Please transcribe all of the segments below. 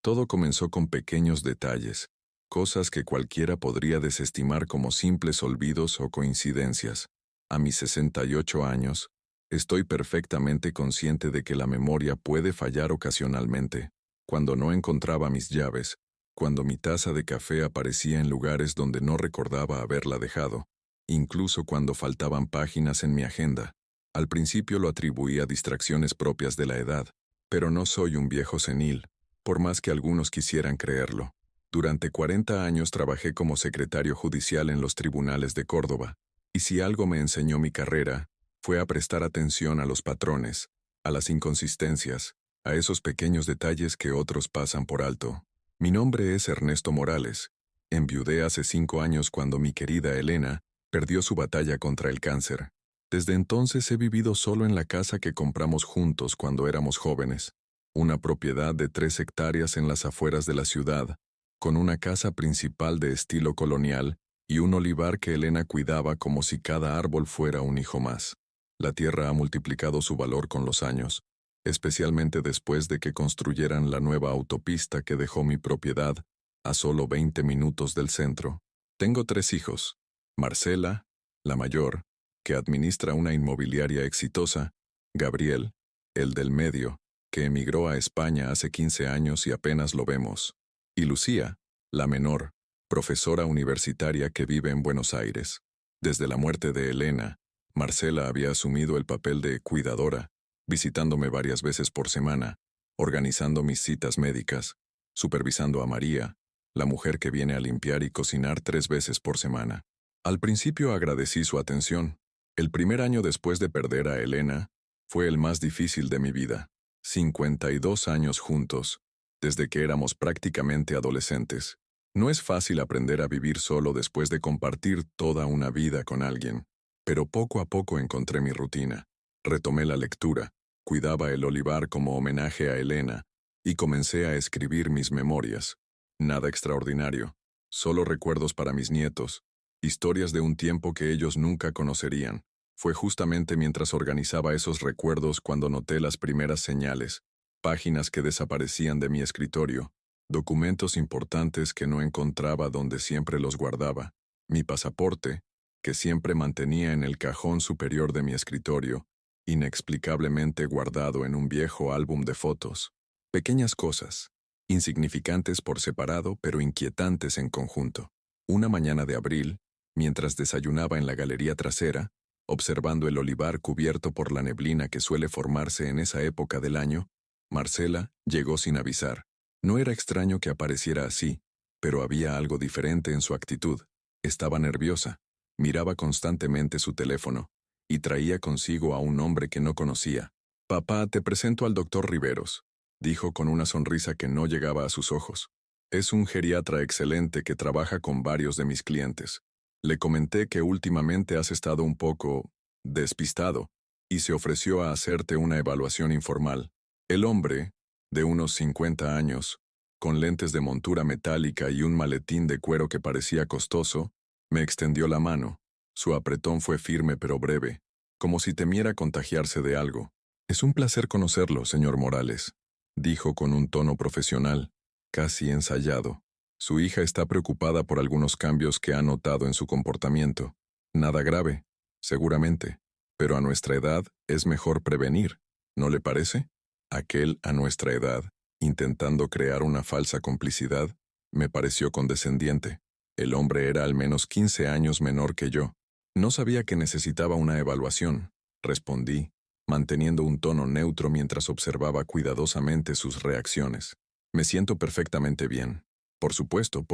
Todo comenzó con pequeños detalles, cosas que cualquiera podría desestimar como simples olvidos o coincidencias. A mis 68 años, estoy perfectamente consciente de que la memoria puede fallar ocasionalmente. Cuando no encontraba mis llaves, cuando mi taza de café aparecía en lugares donde no recordaba haberla dejado, incluso cuando faltaban páginas en mi agenda. Al principio lo atribuí a distracciones propias de la edad, pero no soy un viejo senil, por más que algunos quisieran creerlo. Durante 40 años trabajé como secretario judicial en los tribunales de Córdoba, y si algo me enseñó mi carrera, fue a prestar atención a los patrones, a las inconsistencias, a esos pequeños detalles que otros pasan por alto. Mi nombre es Ernesto Morales. Enviudé hace 5 años cuando mi querida Elena perdió su batalla contra el cáncer. Desde entonces he vivido solo en la casa que compramos juntos cuando éramos jóvenes, una propiedad de 3 hectáreas en las afueras de la ciudad, con una casa principal de estilo colonial y un olivar que Elena cuidaba como si cada árbol fuera un hijo más. La tierra ha multiplicado su valor con los años, especialmente después de que construyeran la nueva autopista que dejó mi propiedad a solo 20 minutos del centro. Tengo 3 hijos: Marcela, la mayor, que administra una inmobiliaria exitosa; Gabriel, el del medio, que emigró a España hace 15 años y apenas lo vemos; y Lucía, la menor, profesora universitaria que vive en Buenos Aires. Desde la muerte de Elena, Marcela había asumido el papel de cuidadora, visitándome varias veces por semana, organizando mis citas médicas, supervisando a María, la mujer que viene a limpiar y cocinar 3 veces por semana. Al principio agradecí su atención. El primer año después de perder a Elena fue el más difícil de mi vida. 52 años juntos, desde que éramos prácticamente adolescentes. No es fácil aprender a vivir solo después de compartir toda una vida con alguien. Pero poco a poco encontré mi rutina. Retomé la lectura, cuidaba el olivar como homenaje a Elena, y comencé a escribir mis memorias. Nada extraordinario, solo recuerdos para mis nietos, historias de un tiempo que ellos nunca conocerían. Fue justamente mientras organizaba esos recuerdos cuando noté las primeras señales, páginas que desaparecían de mi escritorio, documentos importantes que no encontraba donde siempre los guardaba, mi pasaporte, que siempre mantenía en el cajón superior de mi escritorio, inexplicablemente guardado en un viejo álbum de fotos. Pequeñas cosas, insignificantes por separado pero inquietantes en conjunto. Una mañana de abril, mientras desayunaba en la galería trasera, observando el olivar cubierto por la neblina que suele formarse en esa época del año, Marcela llegó sin avisar. No era extraño que apareciera así, pero había algo diferente en su actitud. Estaba nerviosa, miraba constantemente su teléfono, y traía consigo a un hombre que no conocía. «Papá, te presento al doctor Riveros», dijo con una sonrisa que no llegaba a sus ojos. «Es un geriatra excelente que trabaja con varios de mis clientes. Le comenté que últimamente has estado un poco despistado, y se ofreció a hacerte una evaluación informal». El hombre, de unos 50 años, con lentes de montura metálica y un maletín de cuero que parecía costoso, me extendió la mano. Su apretón fue firme pero breve, como si temiera contagiarse de algo. «Es un placer conocerlo, señor Morales», dijo con un tono profesional, casi ensayado. Su hija está preocupada por algunos cambios que ha notado en su comportamiento. Nada grave, seguramente, pero a nuestra edad es mejor prevenir, ¿no le parece? Aquel a nuestra edad, intentando crear una falsa complicidad, me pareció condescendiente. El hombre era al menos 15 años menor que yo. «No sabía que necesitaba una evaluación», respondí, manteniendo un tono neutro mientras observaba cuidadosamente sus reacciones. «Me siento perfectamente bien». Por supuesto»,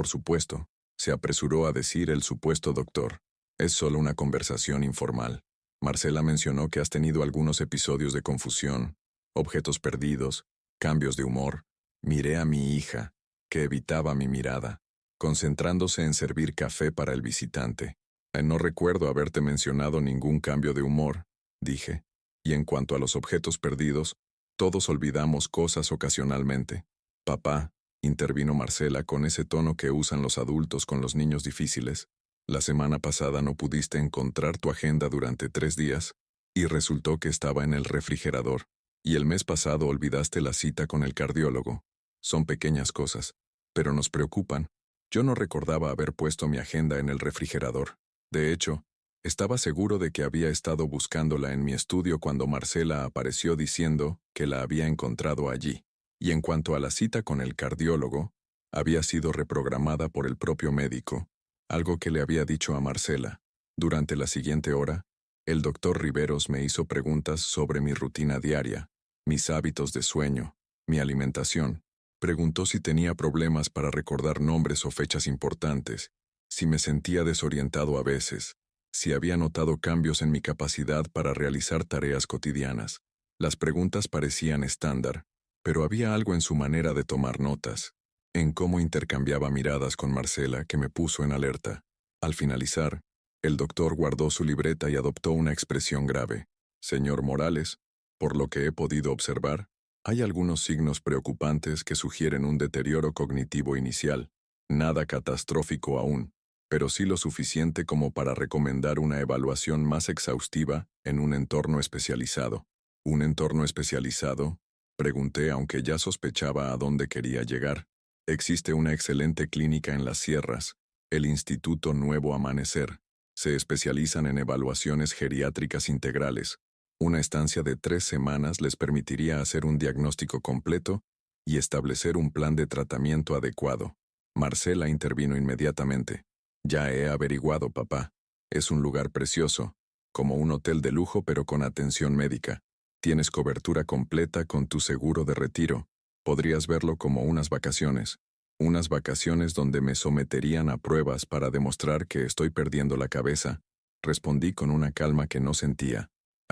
se apresuró a decir el supuesto doctor. «Es solo una conversación informal. Marcela mencionó que has tenido algunos episodios de confusión, objetos perdidos, cambios de humor». Miré a mi hija, que evitaba mi mirada, concentrándose en servir café para el visitante. «No recuerdo haberte mencionado ningún cambio de humor», dije. «Y en cuanto a los objetos perdidos, todos olvidamos cosas ocasionalmente». «Papá», intervino Marcela con ese tono que usan los adultos con los niños difíciles, «la semana pasada no pudiste encontrar tu agenda durante 3 días, y resultó que estaba en el refrigerador, y el mes pasado olvidaste la cita con el cardiólogo. Son pequeñas cosas, pero nos preocupan. Yo no recordaba haber puesto mi agenda en el refrigerador. De hecho, estaba seguro de que había estado buscándola en mi estudio cuando Marcela apareció diciendo que la había encontrado allí. Y en cuanto a la cita con el cardiólogo, había sido reprogramada por el propio médico, algo que le había dicho a Marcela. Durante la siguiente hora, el doctor Riveros me hizo preguntas sobre mi rutina diaria, mis hábitos de sueño, mi alimentación. Preguntó si tenía problemas para recordar nombres o fechas importantes, si me sentía desorientado a veces, si había notado cambios en mi capacidad para realizar tareas cotidianas. Las preguntas parecían estándar, pero había algo en su manera de tomar notas, en cómo intercambiaba miradas con Marcela que me puso en alerta. Al finalizar, el doctor guardó su libreta y adoptó una expresión grave. Señor Morales, por lo que he podido observar, hay algunos signos preocupantes que sugieren un deterioro cognitivo inicial. Nada catastrófico aún, pero sí lo suficiente como para recomendar una evaluación más exhaustiva en un entorno especializado. ¿Un entorno especializado? Pregunté aunque ya sospechaba a dónde quería llegar. Existe una excelente clínica en las sierras, el Instituto Nuevo Amanecer. Se especializan en evaluaciones geriátricas integrales. Una estancia de 3 semanas les permitiría hacer un diagnóstico completo y establecer un plan de tratamiento adecuado. Marcela intervino inmediatamente. Ya he averiguado, papá. Es un lugar precioso, como un hotel de lujo pero con atención médica. Tienes cobertura completa con tu seguro de retiro. Podrías verlo como unas vacaciones. Unas vacaciones donde me someterían a pruebas para demostrar que estoy perdiendo la cabeza. Respondí con una calma que no sentía.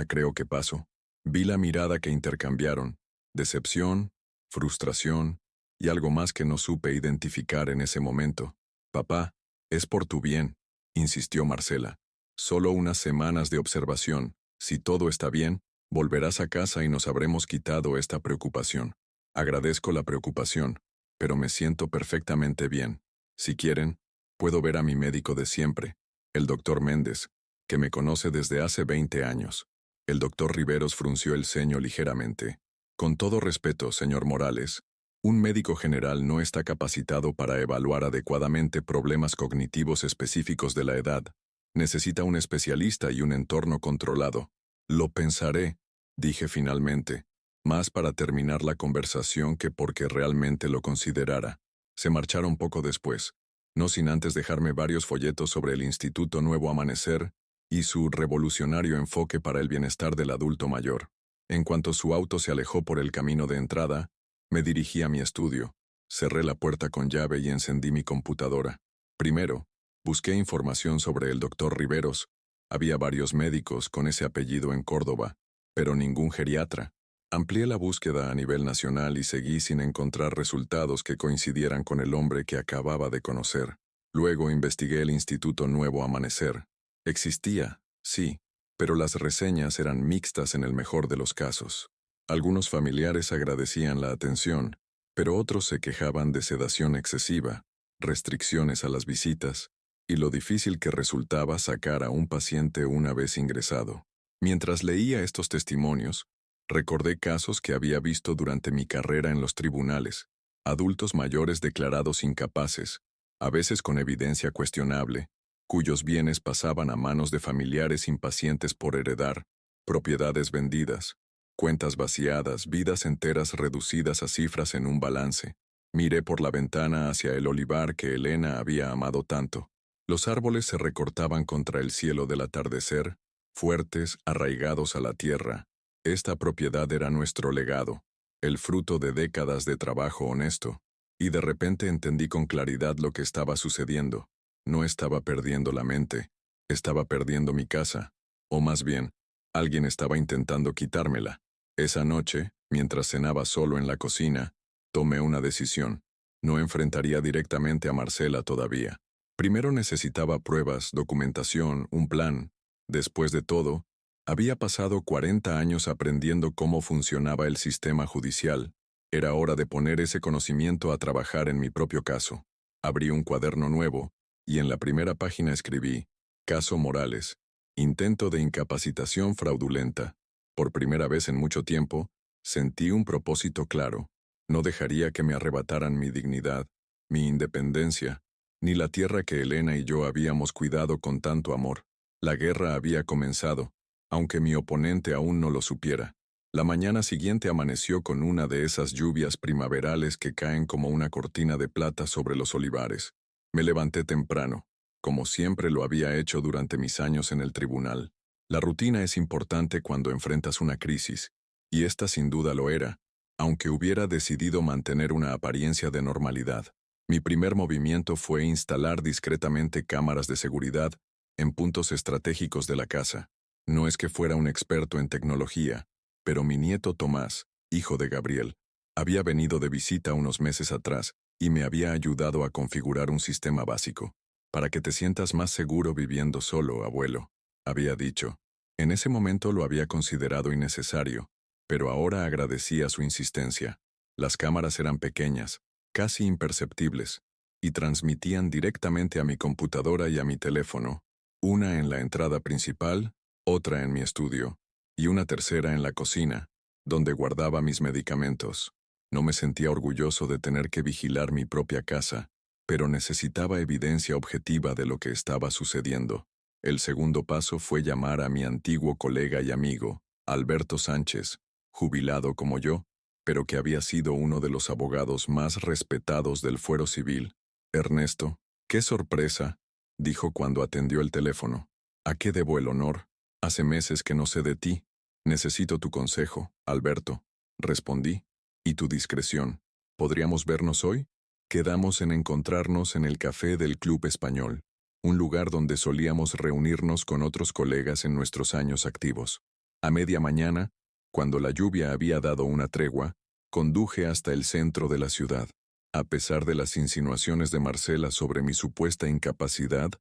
Creo que paso. Vi la mirada que intercambiaron. Decepción, frustración y algo más que no supe identificar en ese momento. Papá, es por tu bien, insistió Marcela. Solo unas semanas de observación. Si todo está bien, volverás a casa y nos habremos quitado esta preocupación. Agradezco la preocupación, pero me siento perfectamente bien. Si quieren, puedo ver a mi médico de siempre, el doctor Méndez, que me conoce desde hace 20 años. El doctor Riveros frunció el ceño ligeramente. Con todo respeto, señor Morales, un médico general no está capacitado para evaluar adecuadamente problemas cognitivos específicos de la edad. Necesita un especialista y un entorno controlado. Lo pensaré, dije finalmente, más para terminar la conversación que porque realmente lo considerara. Se marcharon poco después, no sin antes dejarme varios folletos sobre el Instituto Nuevo Amanecer y su revolucionario enfoque para el bienestar del adulto mayor. En cuanto su auto se alejó por el camino de entrada, me dirigí a mi estudio, cerré la puerta con llave y encendí mi computadora. Primero, busqué información sobre el doctor Riveros. Había varios médicos con ese apellido en Córdoba, pero ningún geriatra. Amplié la búsqueda a nivel nacional y seguí sin encontrar resultados que coincidieran con el hombre que acababa de conocer. Luego investigué el Instituto Nuevo Amanecer. Existía, sí, pero las reseñas eran mixtas en el mejor de los casos. Algunos familiares agradecían la atención, pero otros se quejaban de sedación excesiva, restricciones a las visitas, y lo difícil que resultaba sacar a un paciente una vez ingresado. Mientras leía estos testimonios, recordé casos que había visto durante mi carrera en los tribunales, adultos mayores declarados incapaces, a veces con evidencia cuestionable, cuyos bienes pasaban a manos de familiares impacientes por heredar, propiedades vendidas, cuentas vaciadas, vidas enteras reducidas a cifras en un balance. Miré por la ventana hacia el olivar que Elena había amado tanto. Los árboles se recortaban contra el cielo del atardecer, fuertes, arraigados a la tierra. Esta propiedad era nuestro legado, el fruto de décadas de trabajo honesto, y de repente entendí con claridad lo que estaba sucediendo. No estaba perdiendo la mente, estaba perdiendo mi casa, o más bien, alguien estaba intentando quitármela. Esa noche, mientras cenaba solo en la cocina, tomé una decisión. No enfrentaría directamente a Marcela todavía. Primero necesitaba pruebas, documentación, un plan. Después de todo, había pasado 40 años aprendiendo cómo funcionaba el sistema judicial. Era hora de poner ese conocimiento a trabajar en mi propio caso. Abrí un cuaderno nuevo, y en la primera página escribí, Caso Morales, intento de incapacitación fraudulenta. Por primera vez en mucho tiempo, sentí un propósito claro. No dejaría que me arrebataran mi dignidad, mi independencia, ni la tierra que Elena y yo habíamos cuidado con tanto amor. La guerra había comenzado, aunque mi oponente aún no lo supiera. La mañana siguiente amaneció con una de esas lluvias primaverales que caen como una cortina de plata sobre los olivares. Me levanté temprano, como siempre lo había hecho durante mis años en el tribunal. La rutina es importante cuando enfrentas una crisis, y esta sin duda lo era, aunque hubiera decidido mantener una apariencia de normalidad. Mi primer movimiento fue instalar discretamente cámaras de seguridad en puntos estratégicos de la casa. No es que fuera un experto en tecnología, pero mi nieto Tomás, hijo de Gabriel, había venido de visita unos meses atrás y me había ayudado a configurar un sistema básico. Para que te sientas más seguro viviendo solo, abuelo, había dicho. En ese momento lo había considerado innecesario, pero ahora agradecía su insistencia. Las cámaras eran pequeñas, casi imperceptibles, y transmitían directamente a mi computadora y a mi teléfono, una en la entrada principal, otra en mi estudio, y una tercera en la cocina, donde guardaba mis medicamentos. No me sentía orgulloso de tener que vigilar mi propia casa, pero necesitaba evidencia objetiva de lo que estaba sucediendo. El segundo paso fue llamar a mi antiguo colega y amigo, Alberto Sánchez, jubilado como yo, pero que había sido uno de los abogados más respetados del fuero civil. Ernesto, qué sorpresa, dijo cuando atendió el teléfono. ¿A qué debo el honor? Hace meses que no sé de ti. Necesito tu consejo, Alberto, respondí. Y tu discreción. ¿Podríamos vernos hoy? Quedamos en encontrarnos en el café del Club Español, un lugar donde solíamos reunirnos con otros colegas en nuestros años activos. A media mañana, cuando la lluvia había dado una tregua, conduje hasta el centro de la ciudad. A pesar de las insinuaciones de Marcela sobre mi supuesta incapacidad,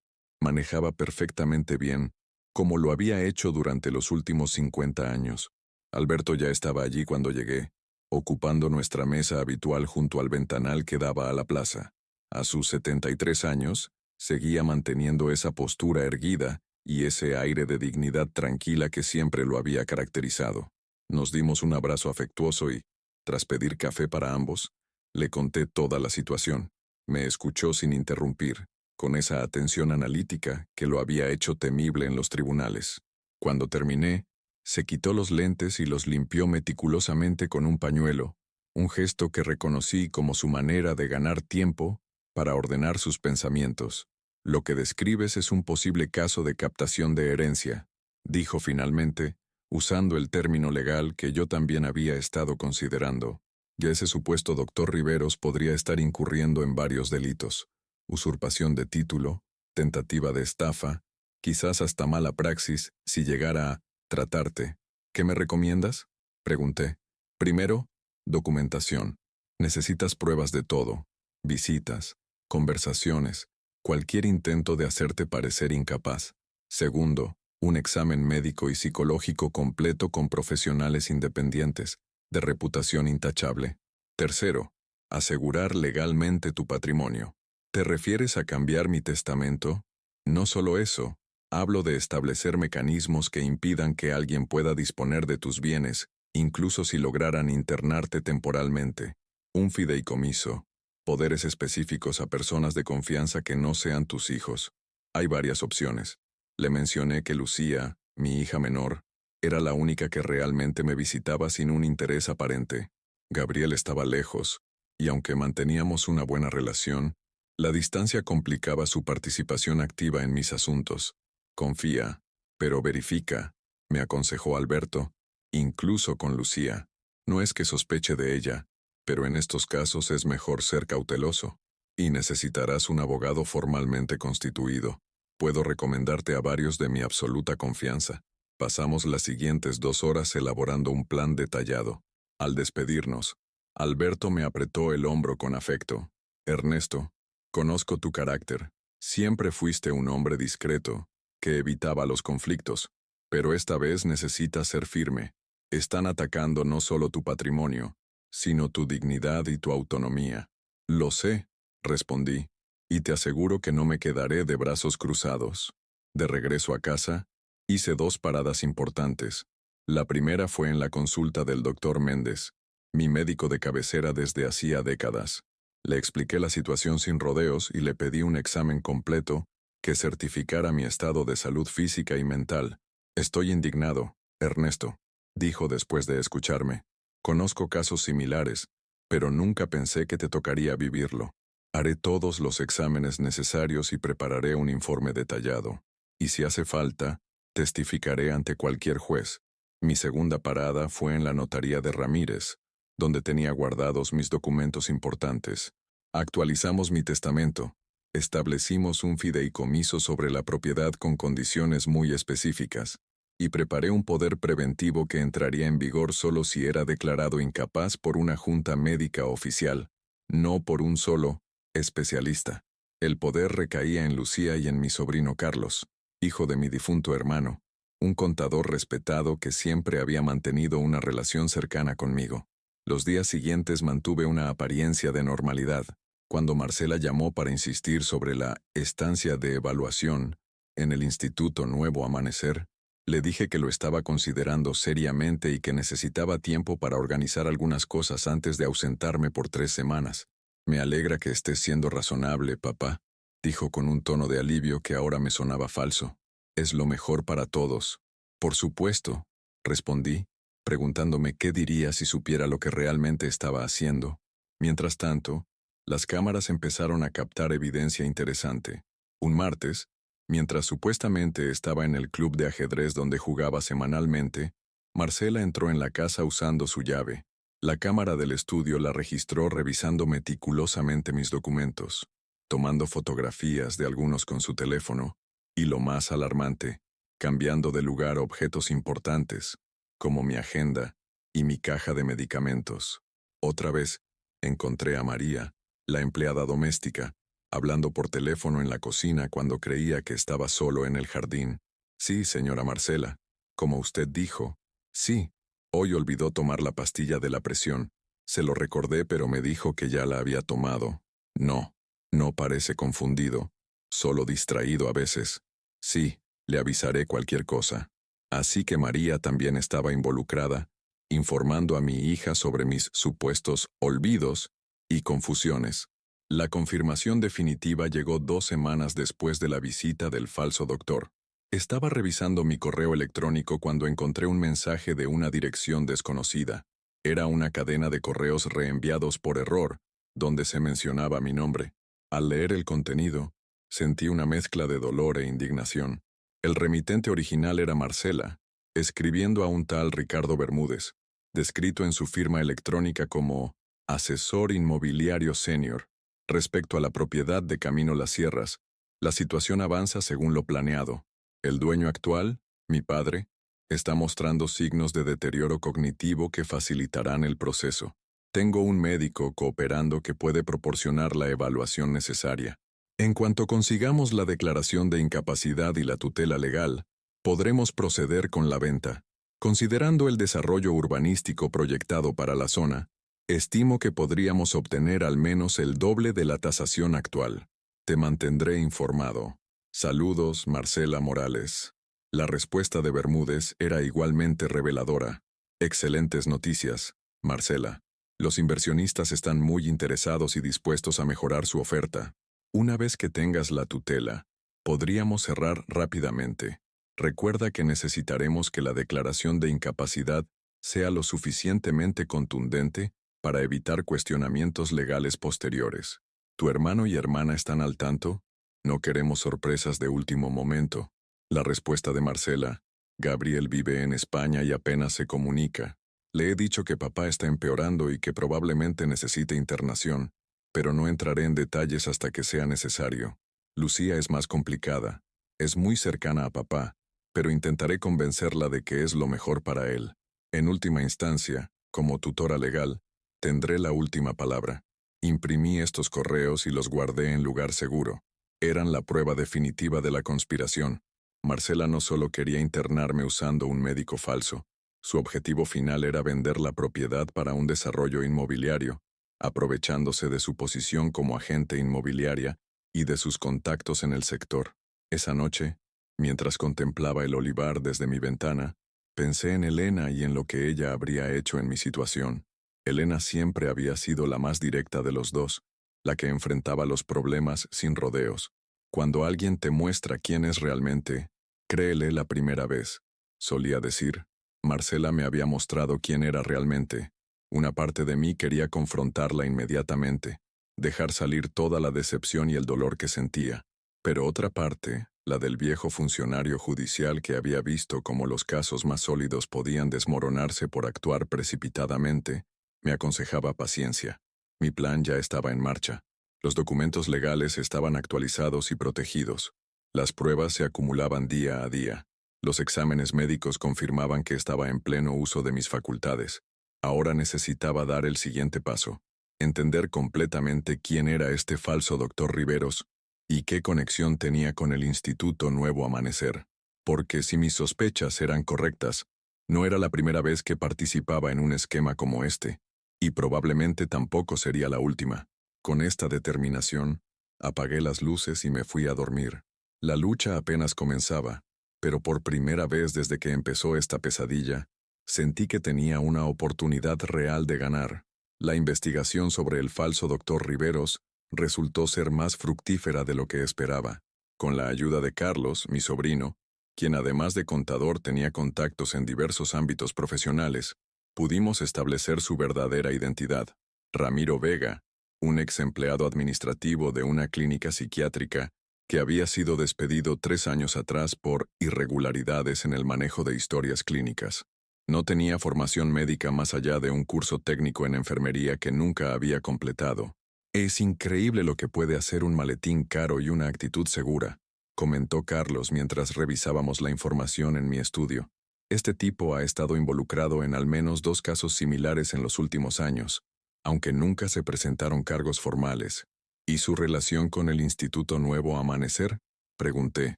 manejaba perfectamente bien, como lo había hecho durante los últimos 50 años. Alberto ya estaba allí cuando llegué, ocupando nuestra mesa habitual junto al ventanal que daba a la plaza. A sus 73 años, seguía manteniendo esa postura erguida y ese aire de dignidad tranquila que siempre lo había caracterizado. Nos dimos un abrazo afectuoso y, tras pedir café para ambos, le conté toda la situación. Me escuchó sin interrumpir, con esa atención analítica que lo había hecho temible en los tribunales. Cuando terminé, se quitó los lentes y los limpió meticulosamente con un pañuelo, un gesto que reconocí como su manera de ganar tiempo para ordenar sus pensamientos. Lo que describes es un posible caso de captación de herencia, dijo finalmente, usando el término legal que yo también había estado considerando. Ya ese supuesto doctor Riveros podría estar incurriendo en varios delitos: usurpación de título, tentativa de estafa, quizás hasta mala praxis si llegara a tratarte. ¿Qué me recomiendas? Pregunté. Primero, documentación. Necesitas pruebas de todo: visitas, conversaciones, cualquier intento de hacerte parecer incapaz. Segundo, un examen médico y psicológico completo con profesionales independientes, de reputación intachable. Tercero, asegurar legalmente tu patrimonio. ¿Te refieres a cambiar mi testamento? No solo eso, hablo de establecer mecanismos que impidan que alguien pueda disponer de tus bienes, incluso si lograran internarte temporalmente. Un fideicomiso, poderes específicos a personas de confianza que no sean tus hijos. Hay varias opciones. Le mencioné que Lucía, mi hija menor, era la única que realmente me visitaba sin un interés aparente. Gabriel estaba lejos, y aunque manteníamos una buena relación, la distancia complicaba su participación activa en mis asuntos. Confía, pero verifica, me aconsejó Alberto, incluso con Lucía. No es que sospeche de ella, pero en estos casos es mejor ser cauteloso, y necesitarás un abogado formalmente constituido. Puedo recomendarte a varios de mi absoluta confianza. Pasamos las siguientes 2 horas elaborando un plan detallado. Al despedirnos, Alberto me apretó el hombro con afecto. Ernesto, conozco tu carácter. Siempre fuiste un hombre discreto, que evitaba los conflictos, pero esta vez necesitas ser firme. Están atacando no solo tu patrimonio, sino tu dignidad y tu autonomía. Lo sé, respondí, y te aseguro que no me quedaré de brazos cruzados. De regreso a casa, hice 2 paradas importantes. La primera fue en la consulta del doctor Méndez. mi médico de cabecera desde hacía décadas. Le expliqué la situación sin rodeos y le pedí un examen completo que certificara mi estado de salud física y mental. Estoy indignado, Ernesto, dijo después de escucharme. Conozco casos similares, pero nunca pensé que te tocaría vivirlo. Haré todos los exámenes necesarios y prepararé un informe detallado. Y si hace falta, testificaré ante cualquier juez. Mi segunda parada fue en la notaría de Ramírez, donde tenía guardados mis documentos importantes. Actualizamos mi testamento. Establecimos un fideicomiso sobre la propiedad con condiciones muy específicas, y preparé un poder preventivo que entraría en vigor solo si era declarado incapaz por una junta médica oficial, no por un solo especialista. El poder recaía en Lucía y en mi sobrino Carlos, hijo de mi difunto hermano, un contador respetado que siempre había mantenido una relación cercana conmigo. Los días siguientes mantuve una apariencia de normalidad. Cuando Marcela llamó para insistir sobre la estancia de evaluación en el Instituto Nuevo Amanecer, le dije que lo estaba considerando seriamente y que necesitaba tiempo para organizar algunas cosas antes de ausentarme por 3 semanas. Me alegra que estés siendo razonable, papá, dijo con un tono de alivio que ahora me sonaba falso. Es lo mejor para todos. Por supuesto, respondí, preguntándome qué diría si supiera lo que realmente estaba haciendo. Mientras tanto, las cámaras empezaron a captar evidencia interesante. Un martes, mientras supuestamente estaba en el club de ajedrez donde jugaba semanalmente, Marcela entró en la casa usando su llave. La cámara del estudio la registró revisando meticulosamente mis documentos, tomando fotografías de algunos con su teléfono, y lo más alarmante, cambiando de lugar objetos importantes, como mi agenda y mi caja de medicamentos. Otra vez, encontré a María, la empleada doméstica, hablando por teléfono en la cocina cuando creía que estaba solo en el jardín. Sí, señora Marcela, como usted dijo. Sí, hoy olvidó tomar la pastilla de la presión. Se lo recordé, pero me dijo que ya la había tomado. No, no parece confundido, solo distraído a veces. Sí, le avisaré cualquier cosa. Así que María también estaba involucrada, informando a mi hija sobre mis supuestos olvidos y confusiones. La confirmación definitiva llegó 2 semanas después de la visita del falso doctor. Estaba revisando mi correo electrónico cuando encontré un mensaje de una dirección desconocida. Era una cadena de correos reenviados por error, donde se mencionaba mi nombre. Al leer el contenido, sentí una mezcla de dolor e indignación. El remitente original era Marcela, escribiendo a un tal Ricardo Bermúdez, descrito en su firma electrónica como asesor inmobiliario senior. Respecto a la propiedad de Camino Las Sierras, la situación avanza según lo planeado. El dueño actual, mi padre, está mostrando signos de deterioro cognitivo que facilitarán el proceso. Tengo un médico cooperando que puede proporcionar la evaluación necesaria. En cuanto consigamos la declaración de incapacidad y la tutela legal, podremos proceder con la venta. Considerando el desarrollo urbanístico proyectado para la zona, estimo que podríamos obtener al menos el doble de la tasación actual. Te mantendré informado. Saludos, Marcela Morales. La respuesta de Bermúdez era igualmente reveladora. Excelentes noticias, Marcela. Los inversionistas están muy interesados y dispuestos a mejorar su oferta. Una vez que tengas la tutela, podríamos cerrar rápidamente. Recuerda que necesitaremos que la declaración de incapacidad sea lo suficientemente contundente para evitar cuestionamientos legales posteriores. ¿Tu hermano y hermana están al tanto? No queremos sorpresas de último momento. La respuesta de Marcela: Gabriel vive en España y apenas se comunica. Le he dicho que papá está empeorando y que probablemente necesite internación, pero no entraré en detalles hasta que sea necesario. Lucía es más complicada. Es muy cercana a papá, pero intentaré convencerla de que es lo mejor para él. En última instancia, como tutora legal, tendré la última palabra. Imprimí estos correos y los guardé en lugar seguro. Eran la prueba definitiva de la conspiración. Marcela no solo quería internarme usando un médico falso. Su objetivo final era vender la propiedad para un desarrollo inmobiliario, aprovechándose de su posición como agente inmobiliaria y de sus contactos en el sector. Esa noche, mientras contemplaba el olivar desde mi ventana, pensé en Elena y en lo que ella habría hecho en mi situación. Elena siempre había sido la más directa de los dos, la que enfrentaba los problemas sin rodeos. Cuando alguien te muestra quién es realmente, créele la primera vez, solía decir. Marcela me había mostrado quién era realmente. Una parte de mí quería confrontarla inmediatamente, dejar salir toda la decepción y el dolor que sentía. Pero otra parte, la del viejo funcionario judicial que había visto cómo los casos más sólidos podían desmoronarse por actuar precipitadamente, me aconsejaba paciencia. Mi plan ya estaba en marcha. Los documentos legales estaban actualizados y protegidos. Las pruebas se acumulaban día a día. Los exámenes médicos confirmaban que estaba en pleno uso de mis facultades. Ahora necesitaba dar el siguiente paso, entender completamente quién era este falso doctor Riveros y qué conexión tenía con el Instituto Nuevo Amanecer. Porque si mis sospechas eran correctas, no era la primera vez que participaba en un esquema como este, y probablemente tampoco sería la última. Con esta determinación, apagué las luces y me fui a dormir. La lucha apenas comenzaba, pero por primera vez desde que empezó esta pesadilla, sentí que tenía una oportunidad real de ganar. La investigación sobre el falso doctor Riveros resultó ser más fructífera de lo que esperaba. Con la ayuda de Carlos, mi sobrino, quien además de contador tenía contactos en diversos ámbitos profesionales, pudimos establecer su verdadera identidad. Ramiro Vega, un ex empleado administrativo de una clínica psiquiátrica que había sido despedido 3 años atrás por irregularidades en el manejo de historias clínicas. No tenía formación médica más allá de un curso técnico en enfermería que nunca había completado. Es increíble lo que puede hacer un maletín caro y una actitud segura, comentó Carlos mientras revisábamos la información en mi estudio. Este tipo ha estado involucrado en al menos 2 casos similares en los últimos años, aunque nunca se presentaron cargos formales. ¿Y su relación con el Instituto Nuevo Amanecer? Pregunté.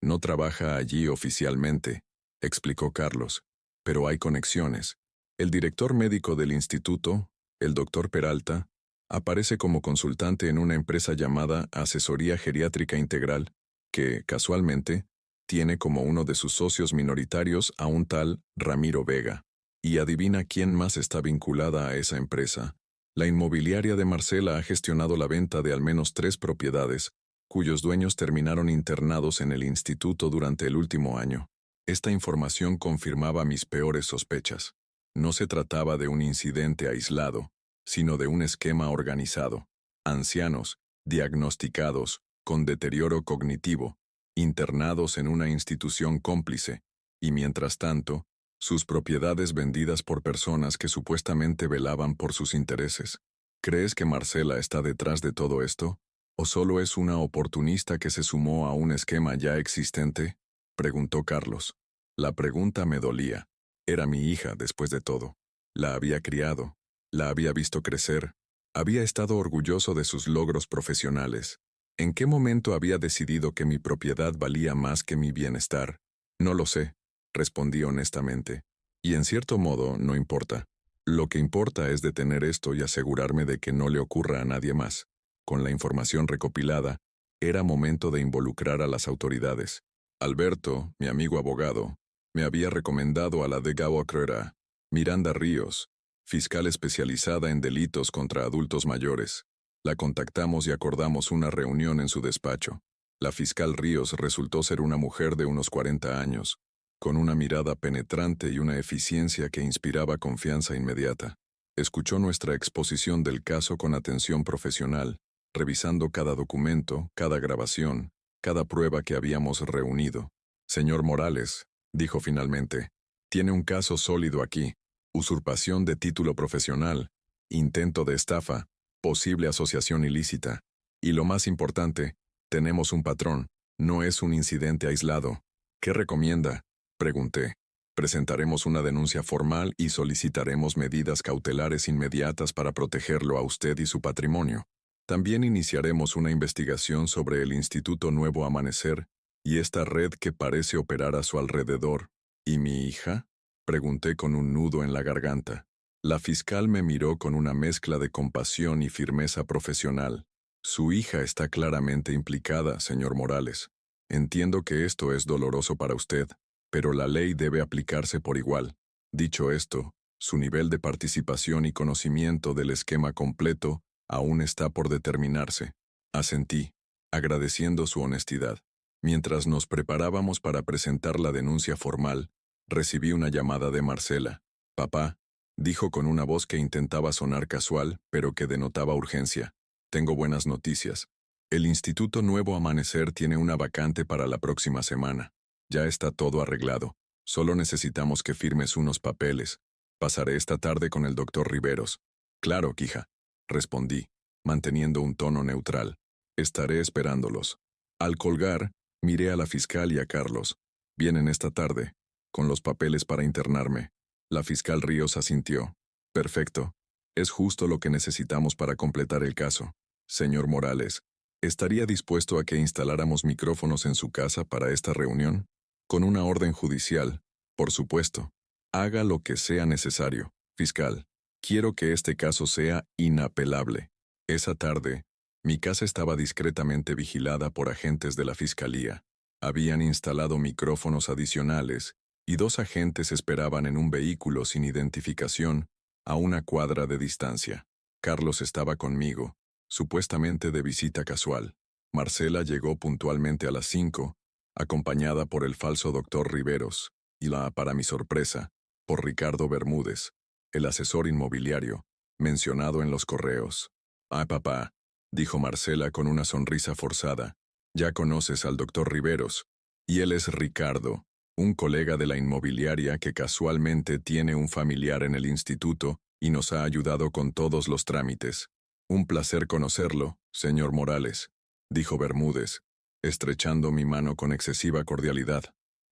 No trabaja allí oficialmente, explicó Carlos, pero hay conexiones. El director médico del instituto, el doctor Peralta, aparece como consultante en una empresa llamada Asesoría Geriátrica Integral, que, casualmente, tiene como uno de sus socios minoritarios a un tal Ramiro Vega. Y adivina quién más está vinculada a esa empresa. La inmobiliaria de Marcela ha gestionado la venta de al menos 3 propiedades, cuyos dueños terminaron internados en el instituto durante el último año. Esta información confirmaba mis peores sospechas. No se trataba de un incidente aislado, sino de un esquema organizado. Ancianos, diagnosticados, con deterioro cognitivo, internados en una institución cómplice, y mientras tanto, sus propiedades vendidas por personas que supuestamente velaban por sus intereses. ¿Crees que Marcela está detrás de todo esto? ¿O solo es una oportunista que se sumó a un esquema ya existente? Preguntó Carlos. La pregunta me dolía. Era mi hija, después de todo. La había criado, la había visto crecer, había estado orgulloso de sus logros profesionales. ¿En qué momento había decidido que mi propiedad valía más que mi bienestar? No lo sé, respondí honestamente. Y en cierto modo no importa. Lo que importa es detener esto y asegurarme de que no le ocurra a nadie más. Con la información recopilada, era momento de involucrar a las autoridades. Alberto, mi amigo abogado, me había recomendado a la de Gauacrera, Miranda Ríos, fiscal especializada en delitos contra adultos mayores. La contactamos y acordamos una reunión en su despacho. La fiscal Ríos resultó ser una mujer de unos 40 años, con una mirada penetrante y una eficiencia que inspiraba confianza inmediata. Escuchó nuestra exposición del caso con atención profesional, revisando cada documento, cada grabación, cada prueba que habíamos reunido. Señor Morales, dijo finalmente, tiene un caso sólido aquí: usurpación de título profesional, intento de estafa, posible asociación ilícita. Y lo más importante, tenemos un patrón, no es un incidente aislado. ¿Qué recomienda?, pregunté. Presentaremos una denuncia formal y solicitaremos medidas cautelares inmediatas para protegerlo a usted y su patrimonio. También iniciaremos una investigación sobre el Instituto Nuevo Amanecer y esta red que parece operar a su alrededor. ¿Y mi hija?, pregunté con un nudo en la garganta. La fiscal me miró con una mezcla de compasión y firmeza profesional. Su hija está claramente implicada, señor Morales. Entiendo que esto es doloroso para usted, pero la ley debe aplicarse por igual. Dicho esto, Su nivel de participación y conocimiento del esquema completo aún está por determinarse. Asentí, agradeciendo su honestidad. Mientras nos preparábamos para presentar la denuncia formal, recibí una llamada de Marcela. «Papá», dijo con una voz que intentaba sonar casual, pero que denotaba urgencia. «Tengo buenas noticias. El Instituto Nuevo Amanecer tiene una vacante para la próxima semana. Ya está todo arreglado. Solo necesitamos que firmes unos papeles. Pasaré esta tarde con el doctor Riveros». «Claro, hija», respondí, manteniendo un tono neutral. «Estaré esperándolos». Al colgar, miré a la fiscal y a Carlos. «Vienen esta tarde, con los papeles para internarme». La fiscal Ríos asintió. «Perfecto. Es justo lo que necesitamos para completar el caso. Señor Morales, ¿estaría dispuesto a que instaláramos micrófonos en su casa para esta reunión? Con una orden judicial, por supuesto. Haga lo que sea necesario, fiscal. Quiero que este caso sea inapelable». Esa tarde, mi casa estaba discretamente vigilada por agentes de la fiscalía. Habían instalado micrófonos adicionales y 2 agentes esperaban en un vehículo sin identificación a una cuadra de distancia. Carlos estaba conmigo, supuestamente de visita casual. Marcela llegó puntualmente a las 5, acompañada por el falso doctor Riveros, y para mi sorpresa, por Ricardo Bermúdez, el asesor inmobiliario, mencionado en los correos. «Ah, papá», dijo Marcela con una sonrisa forzada, «ya conoces al doctor Riveros, y él es Ricardo, un colega de la inmobiliaria que casualmente tiene un familiar en el instituto y nos ha ayudado con todos los trámites. Un placer conocerlo, señor Morales», dijo Bermúdez, estrechando mi mano con excesiva cordialidad.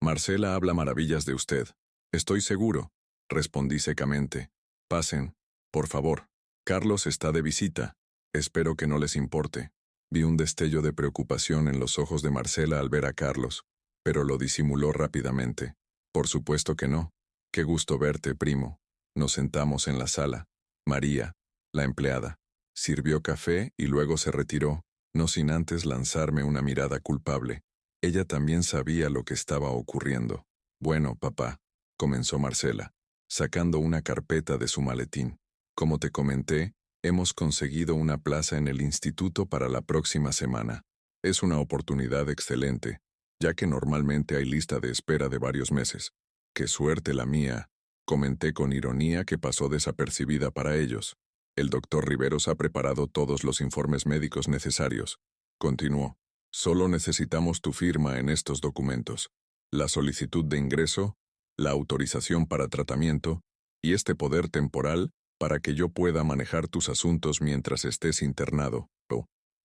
«Marcela habla maravillas de usted». «Estoy seguro», respondí secamente. «Pasen, por favor. Carlos está de visita. Espero que no les importe». Vi un destello de preocupación en los ojos de Marcela al ver a Carlos, pero lo disimuló rápidamente. «Por supuesto que no. Qué gusto verte, primo». Nos sentamos en la sala. María, la empleada, sirvió café y luego se retiró, no sin antes lanzarme una mirada culpable. Ella también sabía lo que estaba ocurriendo. «Bueno, papá», comenzó Marcela, sacando una carpeta de su maletín. «Como te comenté, hemos conseguido una plaza en el instituto para la próxima semana. Es una oportunidad excelente, ya que normalmente hay lista de espera de varios meses. ¡Qué suerte la mía!», comenté con ironía que pasó desapercibida para ellos. «El doctor Riveros ha preparado todos los informes médicos necesarios», continuó. «Solo necesitamos tu firma en estos documentos: la solicitud de ingreso, la autorización para tratamiento y este poder temporal para que yo pueda manejar tus asuntos mientras estés internado».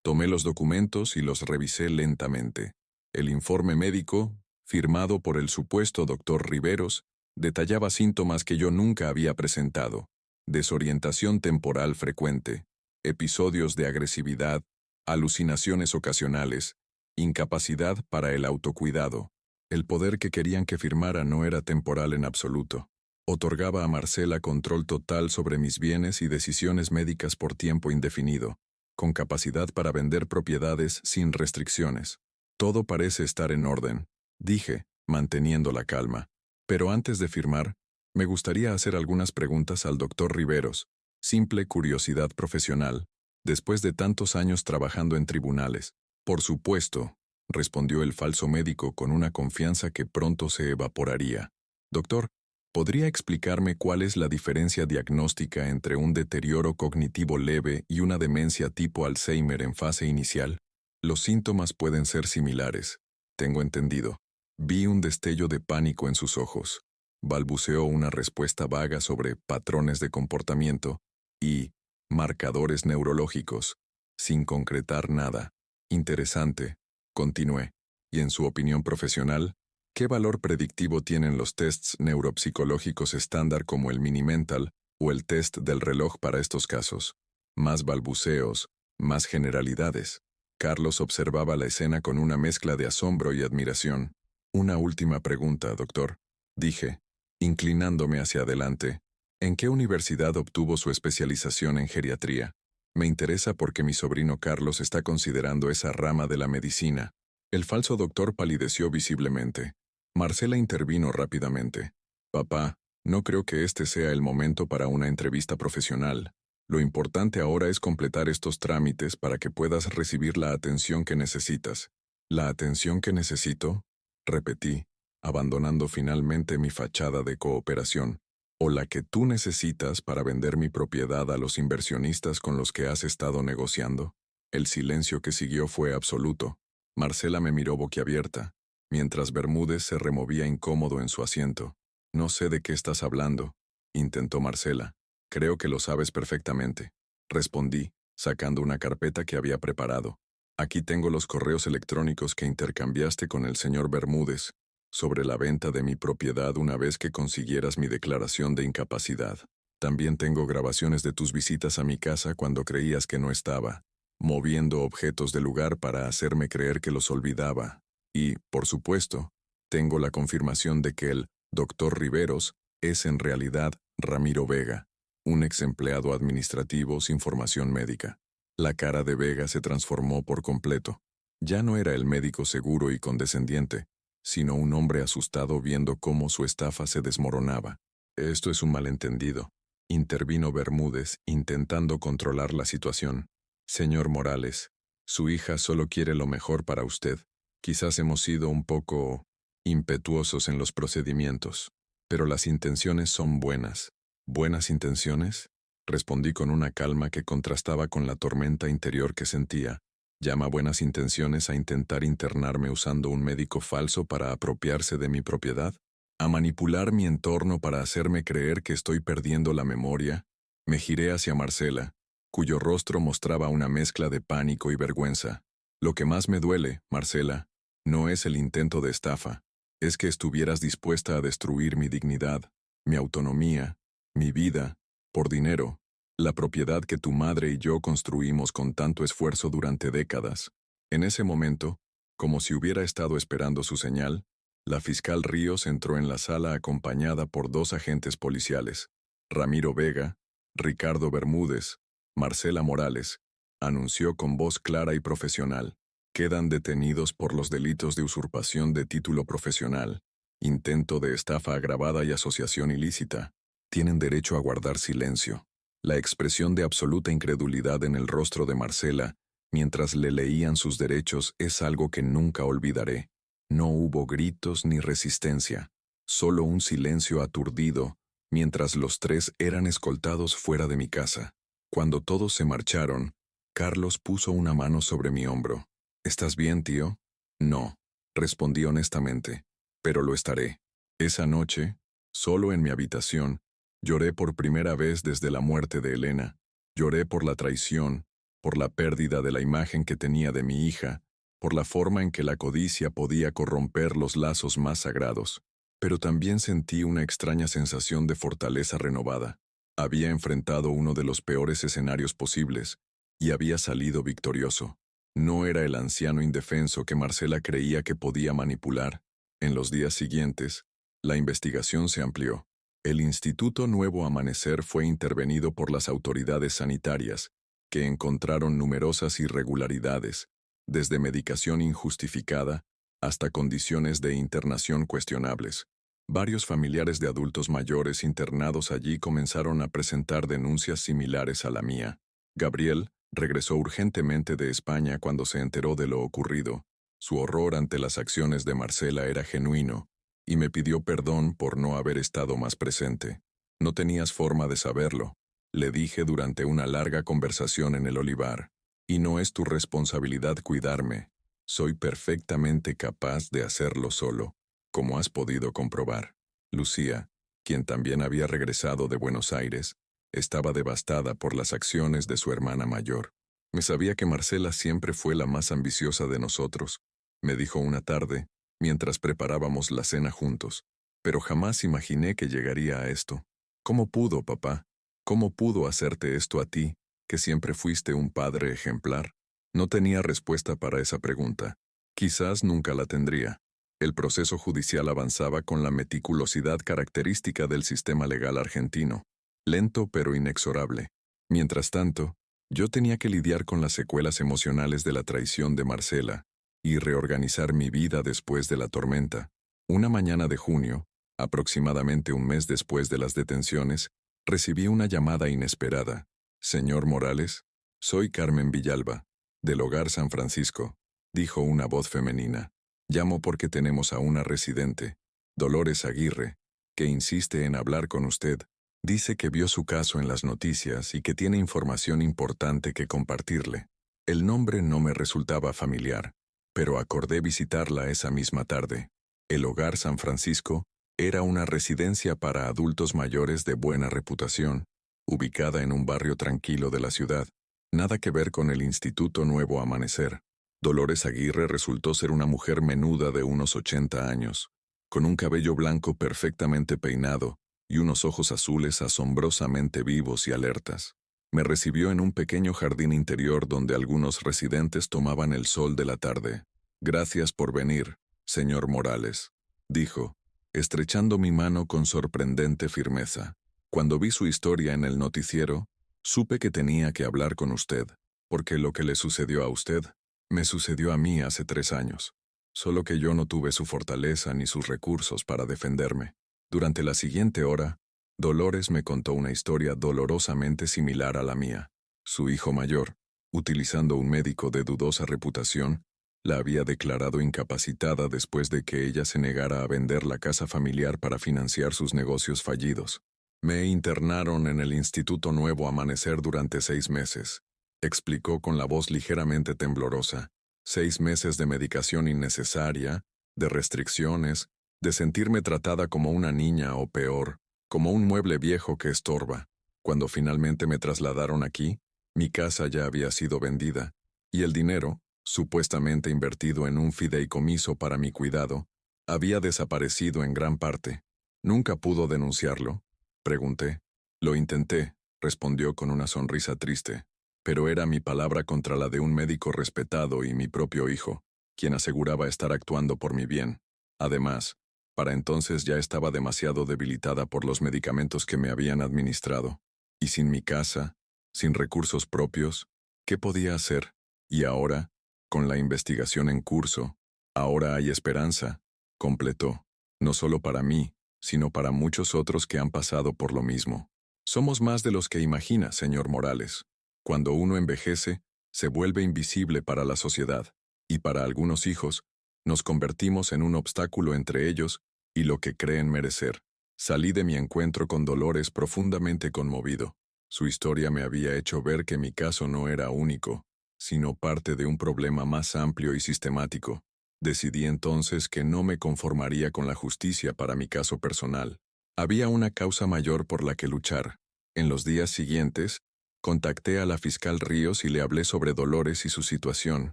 Tomé los documentos y los revisé lentamente. El informe médico, firmado por el supuesto doctor Riveros, detallaba síntomas que yo nunca había presentado: desorientación temporal frecuente, episodios de agresividad, alucinaciones ocasionales, incapacidad para el autocuidado. El poder que querían que firmara no era temporal en absoluto. Otorgaba a Marcela control total sobre mis bienes y decisiones médicas por tiempo indefinido, con capacidad para vender propiedades sin restricciones. «Todo parece estar en orden», dije, manteniendo la calma. «Pero antes de firmar, me gustaría hacer algunas preguntas al doctor Riveros, simple curiosidad profesional, después de tantos años trabajando en tribunales». «Por supuesto», respondió el falso médico con una confianza que pronto se evaporaría. «Doctor, ¿podría explicarme cuál es la diferencia diagnóstica entre un deterioro cognitivo leve y una demencia tipo Alzheimer en fase inicial? Los síntomas pueden ser similares, tengo entendido». Vi un destello de pánico en sus ojos. Balbuceó una respuesta vaga sobre patrones de comportamiento y marcadores neurológicos, sin concretar nada. «Interesante», continué. «Y en su opinión profesional, ¿qué valor predictivo tienen los tests neuropsicológicos estándar como el Mini-Mental o el test del reloj para estos casos?» Más balbuceos, más generalidades. Carlos observaba la escena con una mezcla de asombro y admiración. «Una última pregunta, doctor», dije, inclinándome hacia adelante. «¿En qué universidad obtuvo su especialización en geriatría? Me interesa porque mi sobrino Carlos está considerando esa rama de la medicina». El falso doctor palideció visiblemente. Marcela intervino rápidamente. «Papá», No creo que este sea el momento para una entrevista profesional. Lo importante ahora es completar estos trámites para que puedas recibir la atención que necesitas. ¿La atención que necesito? Repetí, abandonando finalmente mi fachada de cooperación. ¿O la que tú necesitas para vender mi propiedad a los inversionistas con los que has estado negociando? El silencio que siguió fue absoluto. Marcela me miró boquiabierta, mientras Bermúdez se removía incómodo en su asiento. No sé de qué estás hablando, intentó Marcela. Creo que lo sabes perfectamente. Respondí, sacando una carpeta que había preparado. Aquí tengo los correos electrónicos que intercambiaste con el señor Bermúdez sobre la venta de mi propiedad una vez que consiguieras mi declaración de incapacidad. También tengo grabaciones de tus visitas a mi casa cuando creías que no estaba, moviendo objetos del lugar para hacerme creer que los olvidaba. Y, por supuesto, tengo la confirmación de que el doctor Riveros es en realidad Ramiro Vega, un ex empleado administrativo sin formación médica. La cara de Vega se transformó por completo. Ya no era el médico seguro y condescendiente, sino un hombre asustado viendo cómo su estafa se desmoronaba. Esto es un malentendido, intervino Bermúdez, intentando controlar la situación. Señor Morales, su hija solo quiere lo mejor para usted. Quizás hemos sido un poco impetuosos en los procedimientos, pero las intenciones son buenas. ¿Buenas intenciones? Respondí con una calma que contrastaba con la tormenta interior que sentía. ¿Llama buenas intenciones a intentar internarme usando un médico falso para apropiarse de mi propiedad? ¿A manipular mi entorno para hacerme creer que estoy perdiendo la memoria? Me giré hacia Marcela, cuyo rostro mostraba una mezcla de pánico y vergüenza. Lo que más me duele, Marcela, no es el intento de estafa, es que estuvieras dispuesta a destruir mi dignidad, mi autonomía, mi vida, por dinero. La propiedad que tu madre y yo construimos con tanto esfuerzo durante décadas. En ese momento, como si hubiera estado esperando su señal, la fiscal Ríos entró en la sala acompañada por 2 agentes policiales, Ramiro Vega, Ricardo Bermúdez, Marcela Morales, anunció con voz clara y profesional. Quedan detenidos por los delitos de usurpación de título profesional, intento de estafa agravada y asociación ilícita. Tienen derecho a guardar silencio. La expresión de absoluta incredulidad en el rostro de Marcela, mientras le leían sus derechos, es algo que nunca olvidaré. No hubo gritos ni resistencia, solo un silencio aturdido, mientras los 3 eran escoltados fuera de mi casa. Cuando todos se marcharon, Carlos puso una mano sobre mi hombro. ¿Estás bien, tío? No, respondí honestamente, pero lo estaré. Esa noche, solo en mi habitación, lloré por primera vez desde la muerte de Elena. Lloré por la traición, por la pérdida de la imagen que tenía de mi hija, por la forma en que la codicia podía corromper los lazos más sagrados. Pero también sentí una extraña sensación de fortaleza renovada. Había enfrentado uno de los peores escenarios posibles, y había salido victorioso. No era el anciano indefenso que Marcela creía que podía manipular. En los días siguientes, la investigación se amplió. El Instituto Nuevo Amanecer fue intervenido por las autoridades sanitarias, que encontraron numerosas irregularidades, desde medicación injustificada hasta condiciones de internación cuestionables. Varios familiares de adultos mayores internados allí comenzaron a presentar denuncias similares a la mía. Gabriel regresó urgentemente de España cuando se enteró de lo ocurrido. Su horror ante las acciones de Marcela era genuino, y me pidió perdón por no haber estado más presente. No tenías forma de saberlo, le dije durante una larga conversación en el olivar. Y no es tu responsabilidad cuidarme. Soy perfectamente capaz de hacerlo solo, como has podido comprobar. Lucía, quien también había regresado de Buenos Aires, estaba devastada por las acciones de su hermana mayor. Me sabía que Marcela siempre fue la más ambiciosa de nosotros, me dijo una tarde, mientras preparábamos la cena juntos, pero jamás imaginé que llegaría a esto. ¿Cómo pudo, papá? ¿Cómo pudo hacerte esto a ti, que siempre fuiste un padre ejemplar? No tenía respuesta para esa pregunta. Quizás nunca la tendría. El proceso judicial avanzaba con la meticulosidad característica del sistema legal argentino, lento pero inexorable. Mientras tanto, yo tenía que lidiar con las secuelas emocionales de la traición de Marcela y reorganizar mi vida después de la tormenta. Una mañana de junio, Aproximadamente un mes después de las detenciones, recibí una llamada inesperada. Señor Morales, soy Carmen Villalba, del Hogar San Francisco, dijo una voz femenina. Llamo porque tenemos a una residente, Dolores Aguirre, que insiste en hablar con usted. Dice que vio su caso en las noticias y que tiene información importante que compartirle. El nombre no me resultaba familiar, pero acordé visitarla esa misma tarde. El Hogar San Francisco era una residencia para adultos mayores de buena reputación, ubicada en un barrio tranquilo de la ciudad. Nada que ver con el Instituto Nuevo Amanecer. Dolores Aguirre resultó ser una mujer menuda de unos 80 años, con un cabello blanco perfectamente peinado y unos ojos azules asombrosamente vivos y alertas. Me recibió en un pequeño jardín interior donde algunos residentes tomaban el sol de la tarde. Gracias por venir, señor Morales, dijo, estrechando mi mano con sorprendente firmeza. Cuando vi su historia en el noticiero, supe que tenía que hablar con usted, porque lo que le sucedió a usted, me sucedió a mí hace 3 años. Solo que yo no tuve su fortaleza ni sus recursos para defenderme. Durante la siguiente hora, Dolores me contó una historia dolorosamente similar a la mía. Su hijo mayor, utilizando un médico de dudosa reputación, la había declarado incapacitada después de que ella se negara a vender la casa familiar para financiar sus negocios fallidos. Me internaron en el Instituto Nuevo Amanecer durante 6 meses, explicó con la voz ligeramente temblorosa. 6 meses de medicación innecesaria, de restricciones, de sentirme tratada como una niña o peor, como un mueble viejo que estorba. Cuando finalmente me trasladaron aquí, mi casa ya había sido vendida, y el dinero, supuestamente invertido en un fideicomiso para mi cuidado, había desaparecido en gran parte. ¿Nunca pudo denunciarlo?, pregunté. Lo intenté, respondió con una sonrisa triste, pero era mi palabra contra la de un médico respetado y mi propio hijo, quien aseguraba estar actuando por mi bien. Además, para entonces ya estaba demasiado debilitada por los medicamentos que me habían administrado. Y sin mi casa, sin recursos propios, ¿qué podía hacer? Y ahora, con la investigación en curso, ahora hay esperanza, completó, no solo para mí, sino para muchos otros que han pasado por lo mismo. Somos más de los que imagina, señor Morales. Cuando uno envejece, se vuelve invisible para la sociedad, y para algunos hijos, nos convertimos en un obstáculo entre ellos y lo que creen merecer. Salí de mi encuentro con Dolores profundamente conmovido. Su historia me había hecho ver que mi caso no era único, sino parte de un problema más amplio y sistemático. Decidí entonces que no me conformaría con la justicia para mi caso personal. Había una causa mayor por la que luchar. En los días siguientes, contacté a la fiscal Ríos y le hablé sobre Dolores y su situación.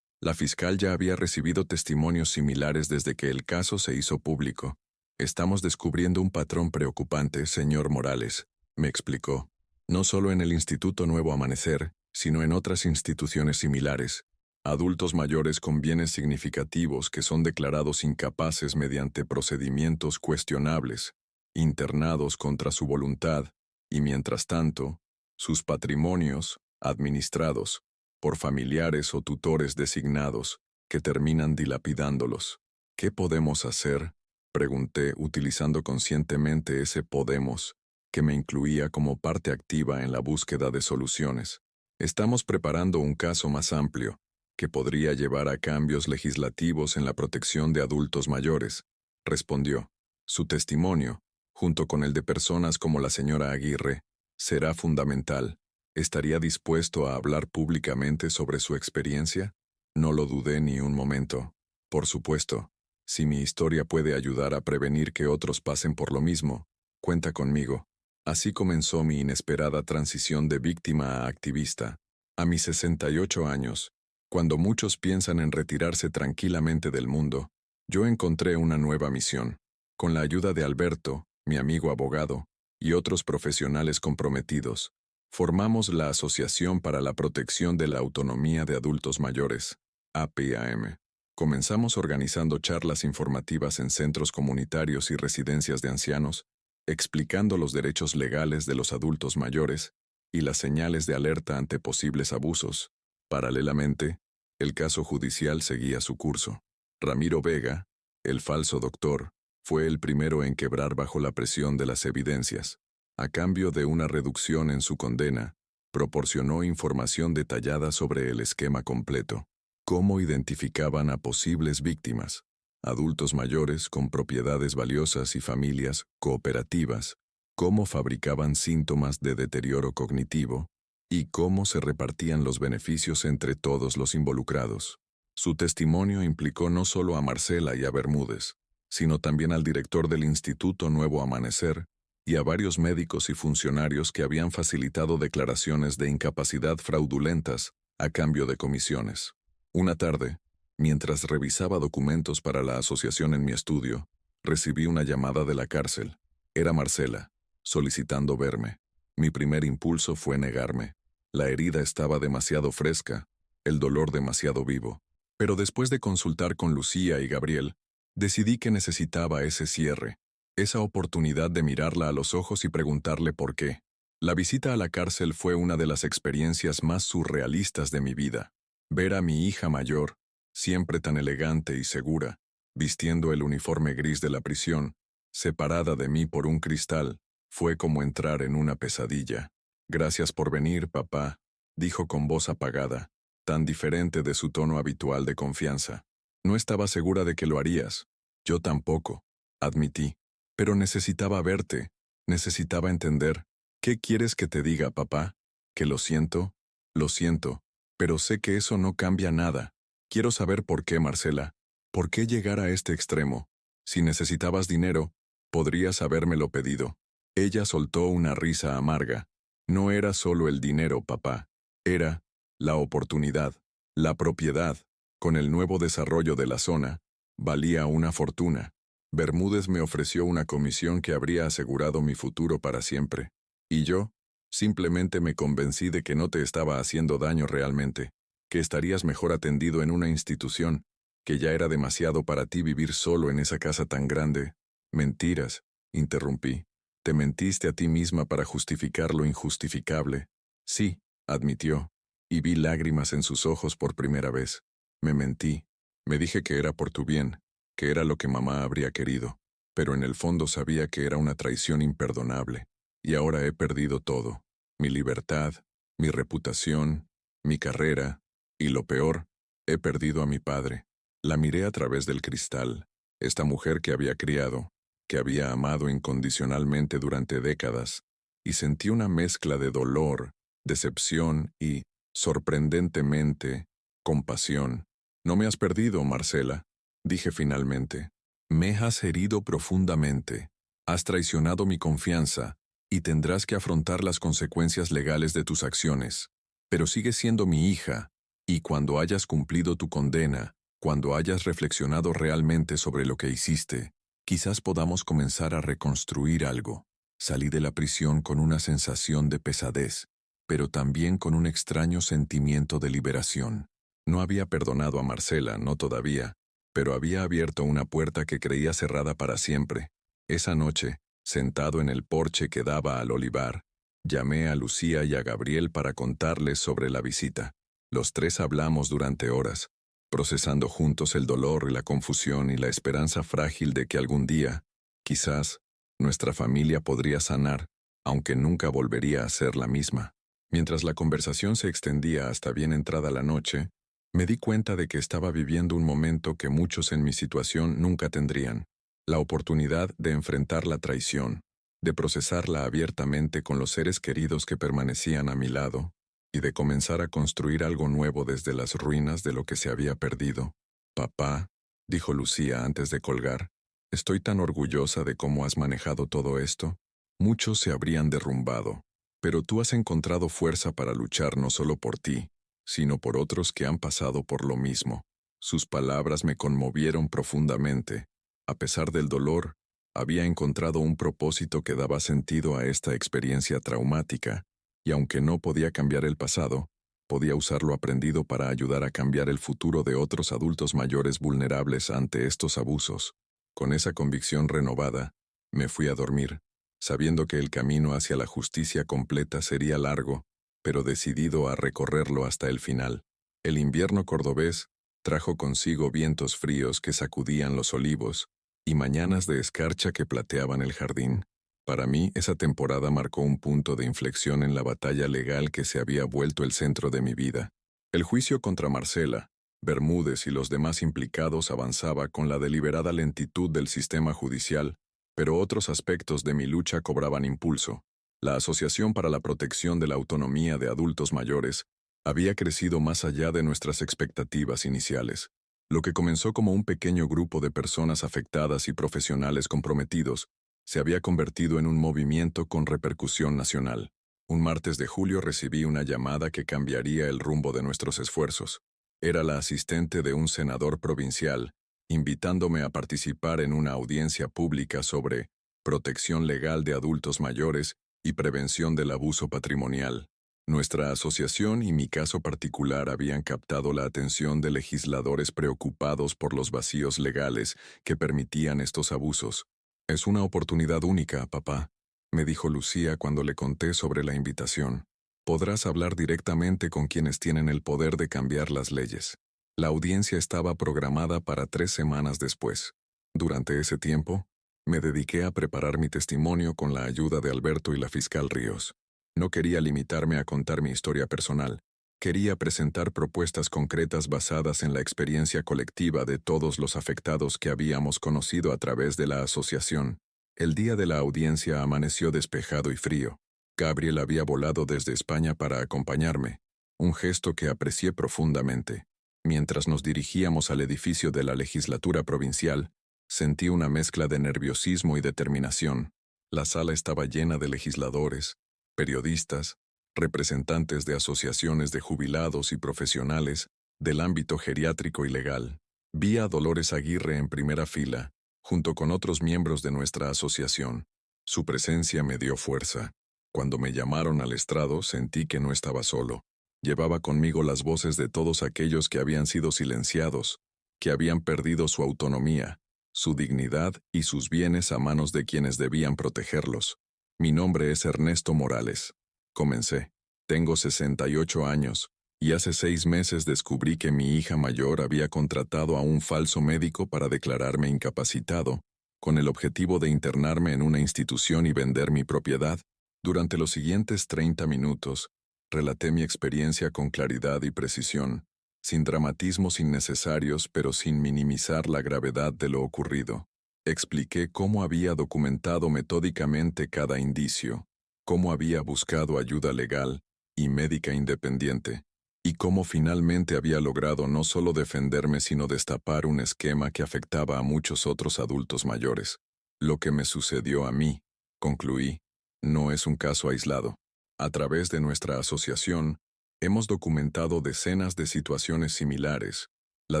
La fiscal ya había recibido testimonios similares desde que el caso se hizo público. Estamos descubriendo un patrón preocupante, señor Morales, me explicó. No solo en el Instituto Nuevo Amanecer, sino en otras instituciones similares. Adultos mayores con bienes significativos que son declarados incapaces mediante procedimientos cuestionables, internados contra su voluntad, y mientras tanto, sus patrimonios, administrados por familiares o tutores designados, que terminan dilapidándolos. ¿Qué podemos hacer?, pregunté, utilizando conscientemente ese podemos, que me incluía como parte activa en la búsqueda de soluciones. Estamos preparando un caso más amplio, que podría llevar a cambios legislativos en la protección de adultos mayores, respondió. Su testimonio, junto con el de personas como la señora Aguirre, será fundamental. ¿Estaría dispuesto a hablar públicamente sobre su experiencia? No lo dudé ni un momento. Por supuesto, si mi historia puede ayudar a prevenir que otros pasen por lo mismo, cuenta conmigo. Así comenzó mi inesperada transición de víctima a activista. A mis 68 años, cuando muchos piensan en retirarse tranquilamente del mundo, yo encontré una nueva misión. Con la ayuda de Alberto, mi amigo abogado, y otros profesionales comprometidos, formamos la Asociación para la Protección de la Autonomía de Adultos Mayores, APAM. Comenzamos organizando charlas informativas en centros comunitarios y residencias de ancianos, explicando los derechos legales de los adultos mayores y las señales de alerta ante posibles abusos. Paralelamente, el caso judicial seguía su curso. Ramiro Vega, el falso doctor, Fue el primero en quebrar bajo la presión de las evidencias. A cambio de una reducción en su condena, proporcionó información detallada sobre el esquema completo. Cómo identificaban a posibles víctimas, adultos mayores con propiedades valiosas y familias cooperativas, cómo fabricaban síntomas de deterioro cognitivo y cómo se repartían los beneficios entre todos los involucrados. Su testimonio implicó no solo a Marcela y a Bermúdez, sino también al director del Instituto Nuevo Amanecer y a varios médicos y funcionarios que habían facilitado declaraciones de incapacidad fraudulentas a cambio de comisiones. Una tarde, mientras revisaba documentos para la asociación en mi estudio, recibí una llamada de la cárcel. Era Marcela, solicitando verme. Mi primer impulso fue negarme. La herida estaba demasiado fresca, el dolor demasiado vivo. Pero después de consultar con Lucía y Gabriel, decidí que necesitaba ese cierre, esa oportunidad de mirarla a los ojos y preguntarle por qué. La visita a la cárcel fue una de las experiencias más surrealistas de mi vida. Ver a mi hija mayor, siempre tan elegante y segura, vistiendo el uniforme gris de la prisión, separada de mí por un cristal, fue como entrar en una pesadilla. «Gracias por venir, papá», dijo con voz apagada, tan diferente de su tono habitual de confianza. «No estaba segura de que lo harías». «Yo tampoco», admití. «Pero necesitaba verte, necesitaba entender». «¿Qué quieres que te diga, papá? ¿Que lo siento? Lo siento, pero sé que eso no cambia nada. Quiero saber por qué, Marcela. ¿Por qué llegar a este extremo? Si necesitabas dinero, podrías habérmelo pedido». Ella soltó una risa amarga. «No era solo el dinero, papá. Era la oportunidad, la propiedad. Con el nuevo desarrollo de la zona, valía una fortuna. Bermúdez me ofreció una comisión que habría asegurado mi futuro para siempre. Y yo, simplemente me convencí de que no te estaba haciendo daño realmente, que estarías mejor atendido en una institución, que ya era demasiado para ti vivir solo en esa casa tan grande». «Mentiras», interrumpí. «Te mentiste a ti misma para justificar lo injustificable». «Sí», admitió, y vi lágrimas en sus ojos por primera vez. «Me mentí. Me dije que era por tu bien, que era lo que mamá habría querido, pero en el fondo sabía que era una traición imperdonable. Y ahora he perdido todo. Mi libertad, mi reputación, mi carrera, y lo peor, he perdido a mi padre». La miré a través del cristal, esta mujer que había criado, que había amado incondicionalmente durante décadas, y sentí una mezcla de dolor, decepción y, sorprendentemente, compasión. «No me has perdido, Marcela», dije finalmente. «Me has herido profundamente. Has traicionado mi confianza, y tendrás que afrontar las consecuencias legales de tus acciones. Pero sigues siendo mi hija, y cuando hayas cumplido tu condena, cuando hayas reflexionado realmente sobre lo que hiciste, quizás podamos comenzar a reconstruir algo». Salí de la prisión con una sensación de pesadez, pero también con un extraño sentimiento de liberación. No había perdonado a Marcela, no todavía, pero había abierto una puerta que creía cerrada para siempre. Esa noche, sentado en el porche que daba al olivar, llamé a Lucía y a Gabriel para contarles sobre la visita. Los tres hablamos durante horas, procesando juntos el dolor y la confusión y la esperanza frágil de que algún día, quizás, nuestra familia podría sanar, aunque nunca volvería a ser la misma. Mientras la conversación se extendía hasta bien entrada la noche, me di cuenta de que estaba viviendo un momento que muchos en mi situación nunca tendrían: la oportunidad de enfrentar la traición, de procesarla abiertamente con los seres queridos que permanecían a mi lado, y de comenzar a construir algo nuevo desde las ruinas de lo que se había perdido. «Papá», dijo Lucía antes de colgar, «estoy tan orgullosa de cómo has manejado todo esto. Muchos se habrían derrumbado, pero tú has encontrado fuerza para luchar no solo por ti, sino por otros que han pasado por lo mismo». Sus palabras me conmovieron profundamente. A pesar del dolor, había encontrado un propósito que daba sentido a esta experiencia traumática, y aunque no podía cambiar el pasado, podía usar lo aprendido para ayudar a cambiar el futuro de otros adultos mayores vulnerables ante estos abusos. Con esa convicción renovada, me fui a dormir, sabiendo que el camino hacia la justicia completa sería largo, pero decidido a recorrerlo hasta el final. El invierno cordobés trajo consigo vientos fríos que sacudían los olivos, y mañanas de escarcha que plateaban el jardín. Para mí, esa temporada marcó un punto de inflexión en la batalla legal que se había vuelto el centro de mi vida. El juicio contra Marcela, Bermúdez y los demás implicados avanzaba con la deliberada lentitud del sistema judicial, pero otros aspectos de mi lucha cobraban impulso. La Asociación para la Protección de la Autonomía de Adultos Mayores había crecido más allá de nuestras expectativas iniciales. Lo que comenzó como un pequeño grupo de personas afectadas y profesionales comprometidos se había convertido en un movimiento con repercusión nacional. Un martes de julio recibí una llamada que cambiaría el rumbo de nuestros esfuerzos. Era la asistente de un senador provincial, invitándome a participar en una audiencia pública sobre protección legal de adultos mayores y prevención del abuso patrimonial. Nuestra asociación y mi caso particular habían captado la atención de legisladores preocupados por los vacíos legales que permitían estos abusos. «Es una oportunidad única, papá», me dijo Lucía cuando le conté sobre la invitación. «Podrás hablar directamente con quienes tienen el poder de cambiar las leyes». La audiencia estaba programada para 3 semanas después. Durante ese tiempo, me dediqué a preparar mi testimonio con la ayuda de Alberto y la fiscal Ríos. No quería limitarme a contar mi historia personal. Quería presentar propuestas concretas basadas en la experiencia colectiva de todos los afectados que habíamos conocido a través de la asociación. El día de la audiencia amaneció despejado y frío. Gabriel había volado desde España para acompañarme, un gesto que aprecié profundamente. Mientras nos dirigíamos al edificio de la legislatura provincial, sentí una mezcla de nerviosismo y determinación. La sala estaba llena de legisladores, periodistas, representantes de asociaciones de jubilados y profesionales del ámbito geriátrico y legal. Vi a Dolores Aguirre en primera fila, junto con otros miembros de nuestra asociación. Su presencia me dio fuerza. Cuando me llamaron al estrado, sentí que no estaba solo. Llevaba conmigo las voces de todos aquellos que habían sido silenciados, que habían perdido su autonomía, su dignidad y sus bienes a manos de quienes debían protegerlos. Mi nombre es Ernesto Morales. Comencé. Tengo 68 años, y hace 6 meses descubrí que mi hija mayor había contratado a un falso médico para declararme incapacitado, con el objetivo de internarme en una institución y vender mi propiedad. Durante los siguientes 30 minutos, relaté mi experiencia con claridad y precisión, sin dramatismos innecesarios pero sin minimizar la gravedad de lo ocurrido. Expliqué cómo había documentado metódicamente cada indicio, cómo había buscado ayuda legal y médica independiente, y cómo finalmente había logrado no solo defenderme sino destapar un esquema que afectaba a muchos otros adultos mayores. Lo que me sucedió a mí, concluí, no es un caso aislado. A través de nuestra asociación, hemos documentado decenas de situaciones similares. La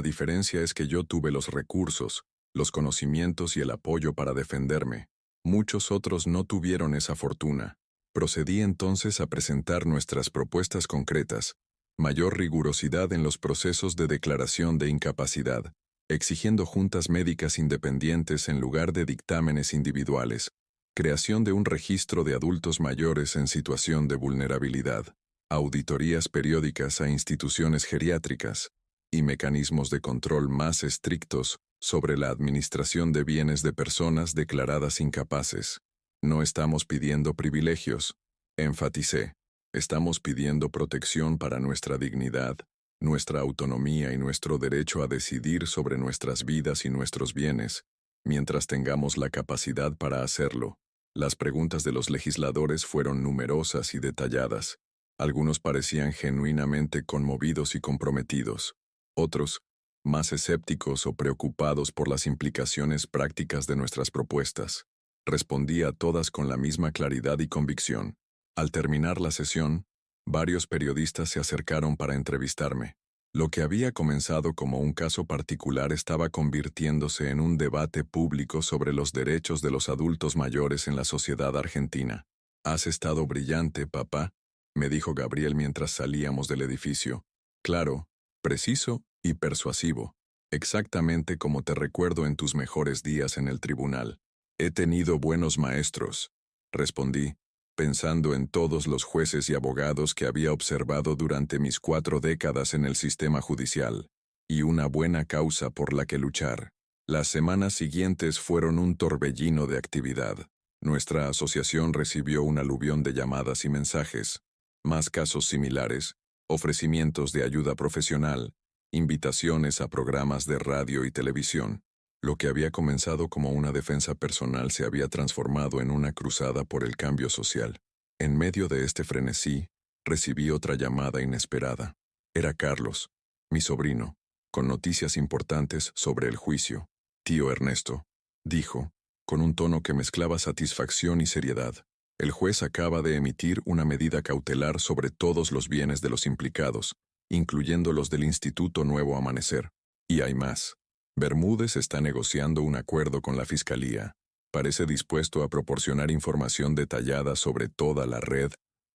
diferencia es que yo tuve los recursos, los conocimientos y el apoyo para defenderme. Muchos otros no tuvieron esa fortuna. Procedí entonces a presentar nuestras propuestas concretas, mayor rigurosidad en los procesos de declaración de incapacidad, exigiendo juntas médicas independientes en lugar de dictámenes individuales, creación de un registro de adultos mayores en situación de vulnerabilidad, auditorías periódicas a instituciones geriátricas y mecanismos de control más estrictos sobre la administración de bienes de personas declaradas incapaces. No estamos pidiendo privilegios, enfaticé. Estamos pidiendo protección para nuestra dignidad, nuestra autonomía y nuestro derecho a decidir sobre nuestras vidas y nuestros bienes, mientras tengamos la capacidad para hacerlo. Las preguntas de los legisladores fueron numerosas y detalladas. Algunos parecían genuinamente conmovidos y comprometidos. Otros, más escépticos o preocupados por las implicaciones prácticas de nuestras propuestas. Respondí a todas con la misma claridad y convicción. Al terminar la sesión, varios periodistas se acercaron para entrevistarme. Lo que había comenzado como un caso particular estaba convirtiéndose en un debate público sobre los derechos de los adultos mayores en la sociedad argentina. «Has estado brillante, papá», me dijo Gabriel mientras salíamos del edificio. «Claro, preciso y persuasivo, exactamente como te recuerdo en tus mejores días en el tribunal». «He tenido buenos maestros», respondí, pensando en todos los jueces y abogados que había observado durante mis 4 décadas en el sistema judicial, y una buena causa por la que luchar. Las semanas siguientes fueron un torbellino de actividad. Nuestra asociación recibió un aluvión de llamadas y mensajes, más casos similares, ofrecimientos de ayuda profesional, invitaciones a programas de radio y televisión. Lo que había comenzado como una defensa personal se había transformado en una cruzada por el cambio social. En medio de este frenesí, recibí otra llamada inesperada. Era Carlos, mi sobrino, con noticias importantes sobre el juicio. Tío Ernesto, dijo, con un tono que mezclaba satisfacción y seriedad. El juez acaba de emitir una medida cautelar sobre todos los bienes de los implicados, incluyendo los del Instituto Nuevo Amanecer. Y hay más. Bermúdez está negociando un acuerdo con la Fiscalía. Parece dispuesto a proporcionar información detallada sobre toda la red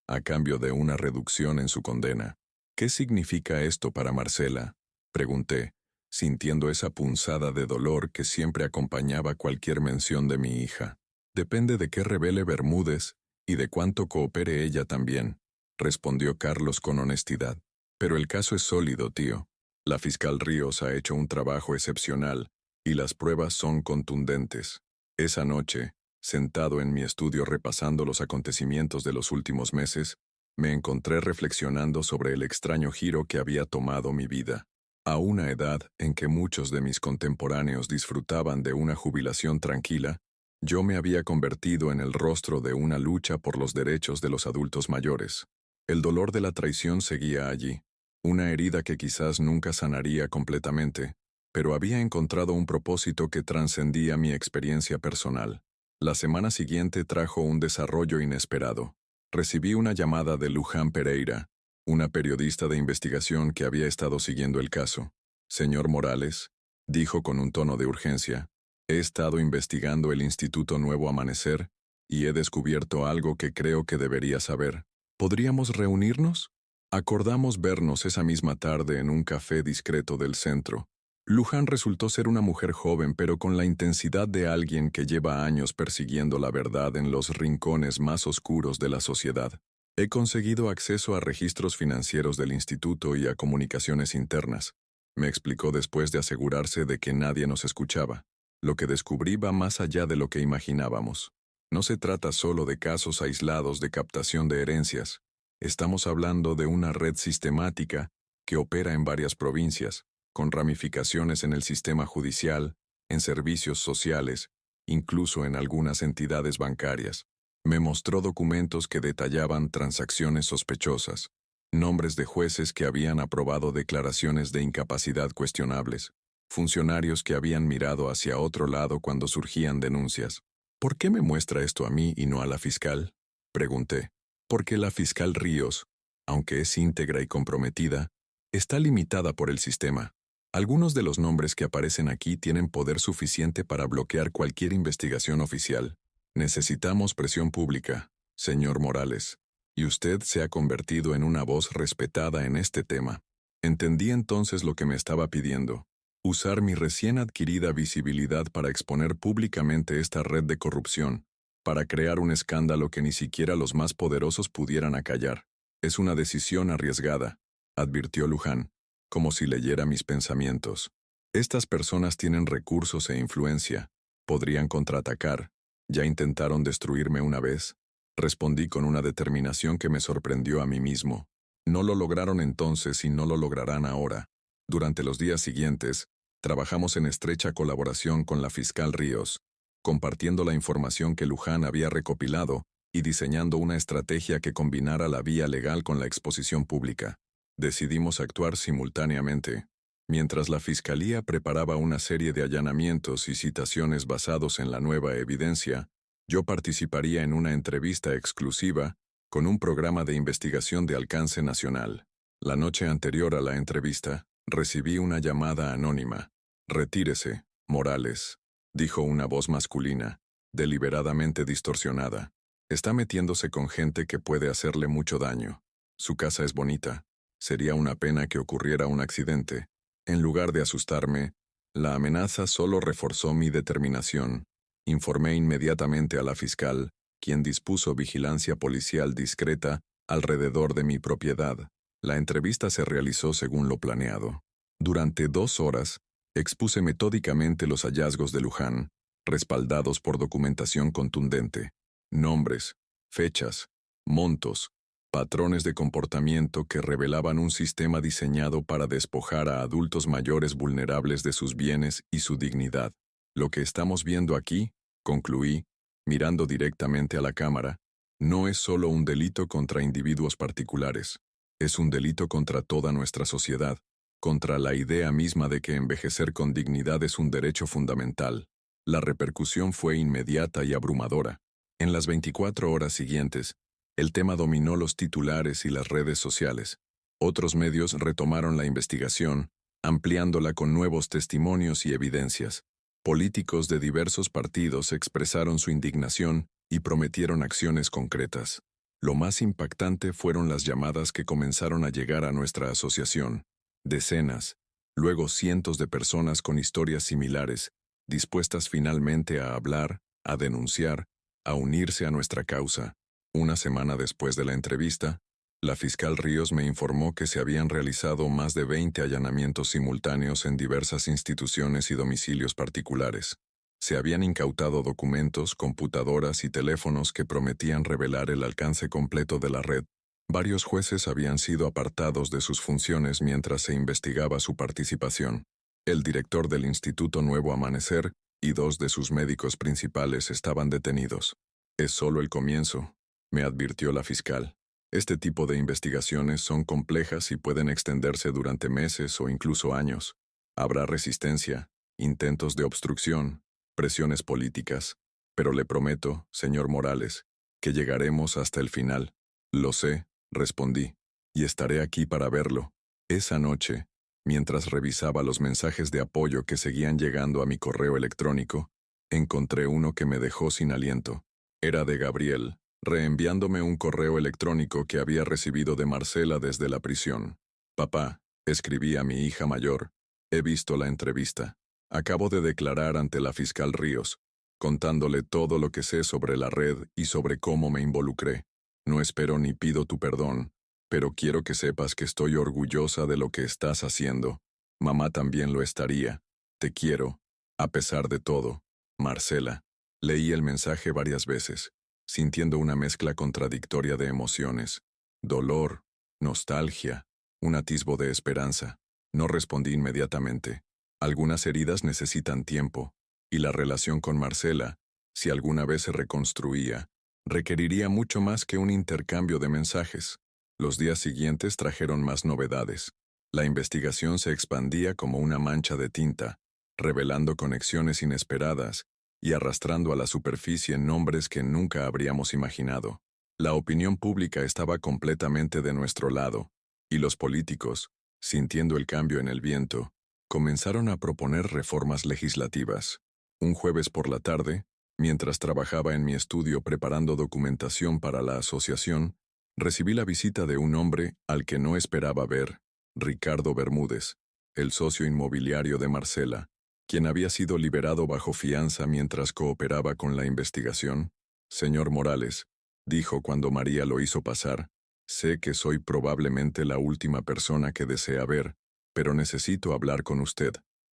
a cambio de una reducción en su condena. ¿Qué significa esto para Marcela?, pregunté, sintiendo esa punzada de dolor que siempre acompañaba cualquier mención de mi hija. Depende de qué revele Bermúdez y de cuánto coopere ella también, respondió Carlos con honestidad. Pero el caso es sólido, tío. La fiscal Ríos ha hecho un trabajo excepcional y las pruebas son contundentes. Esa noche, sentado en mi estudio repasando los acontecimientos de los últimos meses, me encontré reflexionando sobre el extraño giro que había tomado mi vida. A una edad en que muchos de mis contemporáneos disfrutaban de una jubilación tranquila, yo me había convertido en el rostro de una lucha por los derechos de los adultos mayores. El dolor de la traición seguía allí, una herida que quizás nunca sanaría completamente, pero había encontrado un propósito que trascendía mi experiencia personal. La semana siguiente trajo un desarrollo inesperado. Recibí una llamada de Luján Pereira, una periodista de investigación que había estado siguiendo el caso. Señor Morales, dijo con un tono de urgencia, he estado investigando el Instituto Nuevo Amanecer y he descubierto algo que creo que debería saber. ¿Podríamos reunirnos? Acordamos vernos esa misma tarde en un café discreto del centro. Luján resultó ser una mujer joven, pero con la intensidad de alguien que lleva años persiguiendo la verdad en los rincones más oscuros de la sociedad. He conseguido acceso a registros financieros del instituto y a comunicaciones internas, me explicó después de asegurarse de que nadie nos escuchaba. Lo que descubrí va más allá de lo que imaginábamos. No se trata solo de casos aislados de captación de herencias. Estamos hablando de una red sistemática que opera en varias provincias, con ramificaciones en el sistema judicial, en servicios sociales, incluso en algunas entidades bancarias. Me mostró documentos que detallaban transacciones sospechosas, nombres de jueces que habían aprobado declaraciones de incapacidad cuestionables, funcionarios que habían mirado hacia otro lado cuando surgían denuncias. ¿Por qué me muestra esto a mí y no a la fiscal?, pregunté. Porque la fiscal Ríos, aunque es íntegra y comprometida, está limitada por el sistema. Algunos de los nombres que aparecen aquí tienen poder suficiente para bloquear cualquier investigación oficial. Necesitamos presión pública, señor Morales, y usted se ha convertido en una voz respetada en este tema. Entendí entonces lo que me estaba pidiendo: usar mi recién adquirida visibilidad para exponer públicamente esta red de corrupción, para crear un escándalo que ni siquiera los más poderosos pudieran acallar. Es una decisión arriesgada, advirtió Luján, como si leyera mis pensamientos. Estas personas tienen recursos e influencia, podrían contraatacar. ¿Ya intentaron destruirme una vez?, respondí con una determinación que me sorprendió a mí mismo. No lo lograron entonces y no lo lograrán ahora. Durante los días siguientes, trabajamos en estrecha colaboración con la fiscal Ríos, compartiendo la información que Luján había recopilado y diseñando una estrategia que combinara la vía legal con la exposición pública. Decidimos actuar simultáneamente. Mientras la Fiscalía preparaba una serie de allanamientos y citaciones basados en la nueva evidencia, yo participaría en una entrevista exclusiva con un programa de investigación de alcance nacional. La noche anterior a la entrevista, recibí una llamada anónima. «Retírese, Morales», dijo una voz masculina, deliberadamente distorsionada. «Está metiéndose con gente que puede hacerle mucho daño. Su casa es bonita. Sería una pena que ocurriera un accidente». En lugar de asustarme, la amenaza solo reforzó mi determinación. Informé inmediatamente a la fiscal, quien dispuso vigilancia policial discreta alrededor de mi propiedad. La entrevista se realizó según lo planeado. Durante 2 horas, Expuse metódicamente los hallazgos de Luján, respaldados por documentación contundente, nombres, fechas, montos, patrones de comportamiento que revelaban un sistema diseñado para despojar a adultos mayores vulnerables de sus bienes y su dignidad. Lo que estamos viendo aquí, concluí, mirando directamente a la cámara, no es solo un delito contra individuos particulares, es un delito contra toda nuestra sociedad, contra la idea misma de que envejecer con dignidad es un derecho fundamental. La repercusión fue inmediata y abrumadora. En las 24 horas siguientes, el tema dominó los titulares y las redes sociales. Otros medios retomaron la investigación, ampliándola con nuevos testimonios y evidencias. Políticos de diversos partidos expresaron su indignación y prometieron acciones concretas. Lo más impactante fueron las llamadas que comenzaron a llegar a nuestra asociación. Decenas, luego cientos de personas con historias similares, dispuestas finalmente a hablar, a denunciar, a unirse a nuestra causa. Una semana después de la entrevista, la fiscal Ríos me informó que se habían realizado más de 20 allanamientos simultáneos en diversas instituciones y domicilios particulares. Se habían incautado documentos, computadoras y teléfonos que prometían revelar el alcance completo de la red. Varios jueces habían sido apartados de sus funciones mientras se investigaba su participación. El director del Instituto Nuevo Amanecer y 2 de sus médicos principales estaban detenidos. Es solo el comienzo, me advirtió la fiscal. Este tipo de investigaciones son complejas y pueden extenderse durante meses o incluso años. Habrá resistencia, intentos de obstrucción, presiones políticas, pero le prometo, señor Morales, que llegaremos hasta el final. Lo sé, respondí, y estaré aquí para verlo. Esa noche, mientras revisaba los mensajes de apoyo que seguían llegando a mi correo electrónico, encontré uno que me dejó sin aliento. Era de Gabriel, reenviándome un correo electrónico que había recibido de Marcela desde la prisión. Papá, escribí a mi hija mayor, he visto la entrevista. Acabo de declarar ante la fiscal Ríos, contándole todo lo que sé sobre la red y sobre cómo me involucré. No espero ni pido tu perdón, pero quiero que sepas que estoy orgullosa de lo que estás haciendo. Mamá también lo estaría. Te quiero, a pesar de todo. Marcela. Leí el mensaje varias veces, sintiendo una mezcla contradictoria de emociones. Dolor, nostalgia, un atisbo de esperanza. No respondí inmediatamente. Algunas heridas necesitan tiempo, y la relación con Marcela, si alguna vez se reconstruía, requeriría mucho más que un intercambio de mensajes. Los días siguientes trajeron más novedades. La investigación se expandía como una mancha de tinta, revelando conexiones inesperadas y arrastrando a la superficie nombres que nunca habríamos imaginado. La opinión pública estaba completamente de nuestro lado, y los políticos, sintiendo el cambio en el viento, comenzaron a proponer reformas legislativas. Un jueves por la tarde, mientras trabajaba en mi estudio preparando documentación para la asociación, recibí la visita de un hombre al que no esperaba ver, Ricardo Bermúdez, el socio inmobiliario de Marcela, quien había sido liberado bajo fianza mientras cooperaba con la investigación. Señor Morales, dijo cuando María lo hizo pasar, sé que soy probablemente la última persona que desea ver, pero necesito hablar con usted.